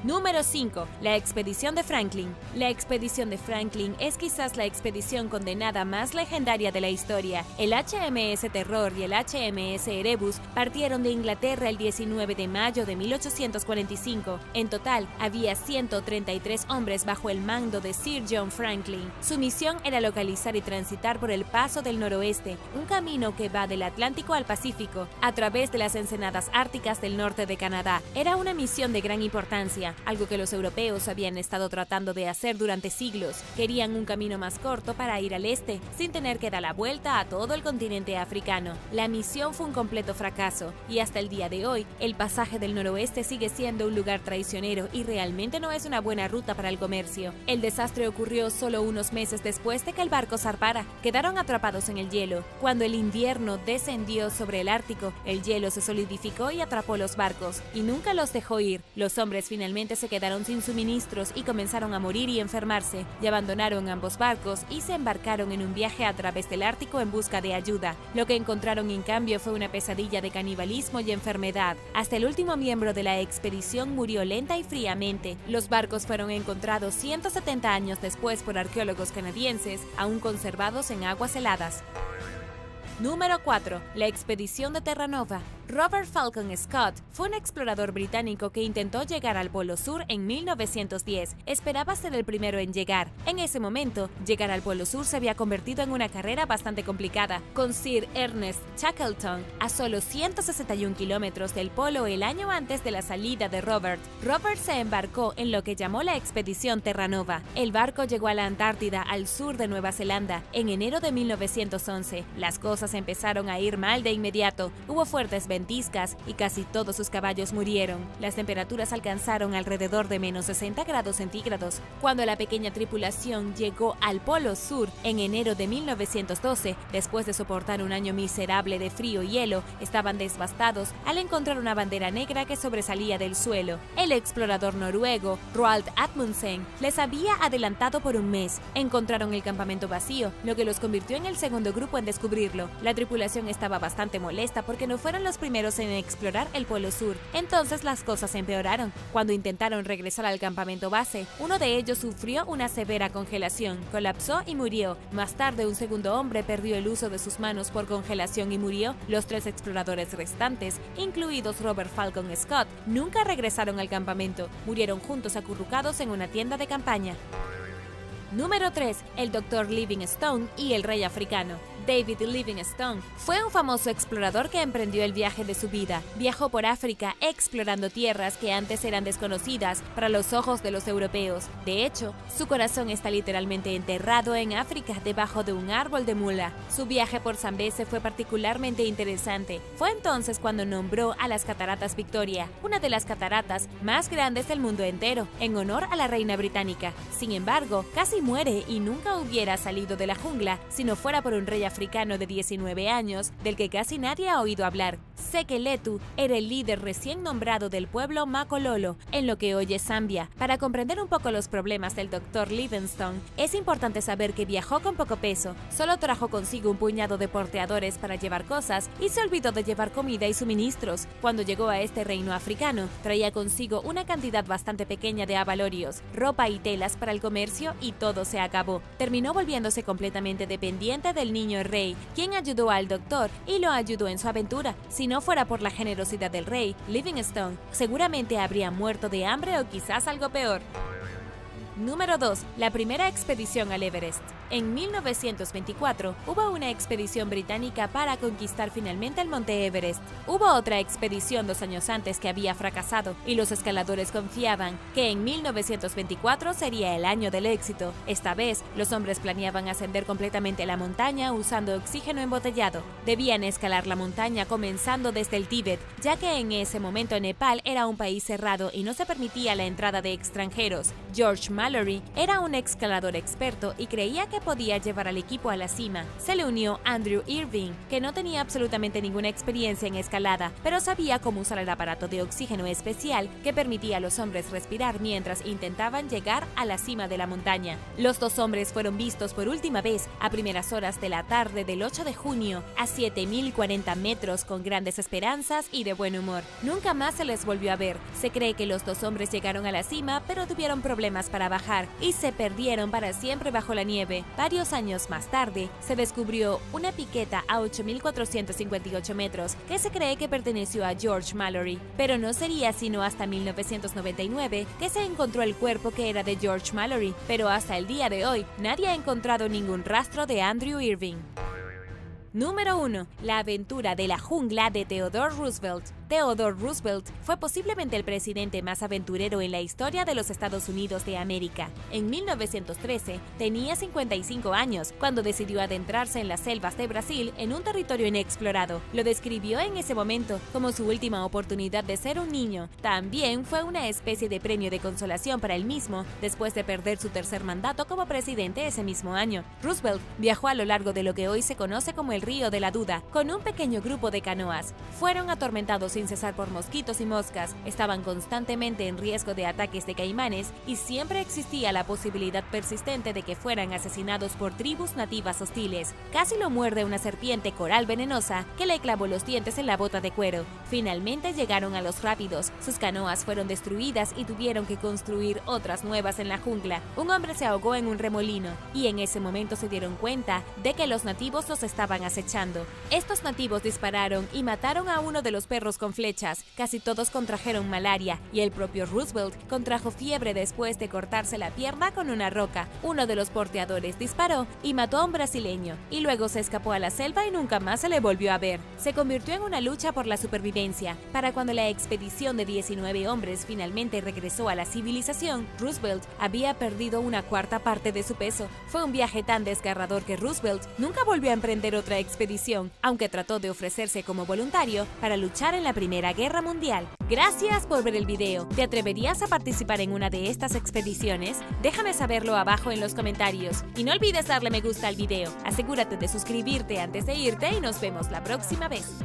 Número 5. La expedición de Franklin. La expedición de Franklin es quizás la expedición condenada más legendaria de la historia. El HMS Terror y el HMS Erebus partieron de Inglaterra el 19 de mayo de 1845. En total, había 133 hombres bajo el mando de Sir John Franklin. Su misión era localizar y transitar por el Paso del Noroeste, un camino que va del Atlántico al Pacífico, a través de las ensenadas árticas del norte de Canadá. Era una misión de gran importancia, algo que los europeos habían estado tratando de hacer durante siglos. Querían un camino más corto para ir al este, sin tener que dar la vuelta a todo el continente africano. La misión fue un completo fracaso, y hasta el día de hoy, el pasaje del noroeste sigue siendo un lugar traicionero y realmente no es una buena ruta para el comercio. El desastre ocurrió solo unos meses después de que el barco zarpara. Quedaron atrapados en el hielo. Cuando el invierno descendió sobre el Ártico, el hielo se solidificó y atrapó los barcos, y nunca los dejó ir. Los hombres finalmente se quedaron sin suministros y comenzaron a morir y enfermarse, y abandonaron ambos barcos y se embarcaron en un viaje a través del Ártico en busca de ayuda. Lo que encontraron en cambio fue una pesadilla de canibalismo y enfermedad. Hasta el último miembro de la expedición murió lenta y fríamente. Los barcos fueron encontrados 170 años después por arqueólogos canadienses, aún conservados en aguas heladas. Número 4. La expedición de Terranova. Robert Falcon Scott fue un explorador británico que intentó llegar al Polo Sur en 1910. Esperaba ser el primero en llegar. En ese momento, llegar al Polo Sur se había convertido en una carrera bastante complicada. Con Sir Ernest Shackleton a solo 161 kilómetros del polo el año antes de la salida de Robert se embarcó en lo que llamó la expedición Terranova. El barco llegó a la Antártida, al sur de Nueva Zelanda, en enero de 1911. Las cosas empezaron a ir mal de inmediato. Hubo fuertes ventiscas y casi todos sus caballos murieron. Las temperaturas alcanzaron alrededor de menos 60 grados centígrados. Cuando la pequeña tripulación llegó al Polo Sur en enero de 1912, después de soportar un año miserable de frío y hielo, estaban devastados al encontrar una bandera negra que sobresalía del suelo. El explorador noruego Roald Amundsen les había adelantado por un mes. Encontraron el campamento vacío, lo que los convirtió en el segundo grupo en descubrirlo. La tripulación estaba bastante molesta porque no fueron los primeros en explorar el Polo Sur. Entonces las cosas empeoraron. Cuando intentaron regresar al campamento base, uno de ellos sufrió una severa congelación, colapsó y murió. Más tarde, un segundo hombre perdió el uso de sus manos por congelación y murió. Los 3 exploradores restantes, incluidos Robert Falcon Scott, nunca regresaron al campamento. Murieron juntos acurrucados en una tienda de campaña. Número 3. El Dr. Livingstone y el Rey Africano. David Livingstone fue un famoso explorador que emprendió el viaje de su vida. Viajó por África explorando tierras que antes eran desconocidas para los ojos de los europeos. De hecho, su corazón está literalmente enterrado en África debajo de un árbol de mula. Su viaje por Zambeze fue particularmente interesante. Fue entonces cuando nombró a las Cataratas Victoria, una de las cataratas más grandes del mundo entero, en honor a la reina británica. Sin embargo, casi muere y nunca hubiera salido de la jungla si no fuera por un rey africano de 19 años del que casi nadie ha oído hablar. Sekeletu era el líder recién nombrado del pueblo Makololo, en lo que hoy es Zambia. Para comprender un poco los problemas del Dr. Livingstone, es importante saber que viajó con poco peso, solo trajo consigo un puñado de porteadores para llevar cosas y se olvidó de llevar comida y suministros. Cuando llegó a este reino africano, traía consigo una cantidad bastante pequeña de abalorios, ropa y telas para el comercio y todo se acabó. Terminó volviéndose completamente dependiente del niño rey, quien ayudó al doctor y lo ayudó en su aventura. Si no fuera por la generosidad del rey, Livingstone seguramente habría muerto de hambre o quizás algo peor. Número 2. La primera expedición al Everest. En 1924 hubo una expedición británica para conquistar finalmente el monte Everest. Hubo otra expedición 2 años antes que había fracasado y los escaladores confiaban que en 1924 sería el año del éxito. Esta vez, los hombres planeaban ascender completamente la montaña usando oxígeno embotellado. Debían escalar la montaña comenzando desde el Tíbet, ya que en ese momento Nepal era un país cerrado y no se permitía la entrada de extranjeros. George Mallory era un escalador experto y creía que podía llevar al equipo a la cima. Se le unió Andrew Irving, que no tenía absolutamente ninguna experiencia en escalada, pero sabía cómo usar el aparato de oxígeno especial que permitía a los hombres respirar mientras intentaban llegar a la cima de la montaña. Los dos hombres fueron vistos por última vez a primeras horas de la tarde del 8 de junio a 7.040 metros con grandes esperanzas y de buen humor. Nunca más se les volvió a ver. Se cree que los dos hombres llegaron a la cima, pero tuvieron problemas para bajar y se perdieron para siempre bajo la nieve. Varios años más tarde, se descubrió una piqueta a 8.458 metros que se cree que perteneció a George Mallory, pero no sería sino hasta 1999 que se encontró el cuerpo que era de George Mallory, pero hasta el día de hoy nadie ha encontrado ningún rastro de Andrew Irving. Número 1. La aventura de la jungla de Theodore Roosevelt. Theodore Roosevelt fue posiblemente el presidente más aventurero en la historia de los Estados Unidos de América. En 1913 tenía 55 años cuando decidió adentrarse en las selvas de Brasil en un territorio inexplorado. Lo describió en ese momento como su última oportunidad de ser un niño. También fue una especie de premio de consolación para él mismo después de perder su tercer mandato como presidente ese mismo año. Roosevelt viajó a lo largo de lo que hoy se conoce como el Río de la Duda con un pequeño grupo de canoas. Fueron atormentados sin cesar por mosquitos y moscas, estaban constantemente en riesgo de ataques de caimanes y siempre existía la posibilidad persistente de que fueran asesinados por tribus nativas hostiles. Casi lo muerde una serpiente coral venenosa que le clavó los dientes en la bota de cuero. Finalmente llegaron a los rápidos, sus canoas fueron destruidas y tuvieron que construir otras nuevas en la jungla. Un hombre se ahogó en un remolino y en ese momento se dieron cuenta de que los nativos los estaban acechando. Estos nativos dispararon y mataron a uno de los perros con flechas. Casi todos contrajeron malaria y el propio Roosevelt contrajo fiebre después de cortarse la pierna con una roca. Uno de los porteadores disparó y mató a un brasileño y luego se escapó a la selva y nunca más se le volvió a ver. Se convirtió en una lucha por la supervivencia. Para cuando la expedición de 19 hombres finalmente regresó a la civilización, Roosevelt había perdido una cuarta parte de su peso. Fue un viaje tan desgarrador que Roosevelt nunca volvió a emprender otra expedición, aunque trató de ofrecerse como voluntario para luchar en la Primera Guerra Mundial. Gracias por ver el video. ¿Te atreverías a participar en una de estas expediciones? Déjame saberlo abajo en los comentarios. Y no olvides darle me gusta al video. Asegúrate de suscribirte antes de irte y nos vemos la próxima vez.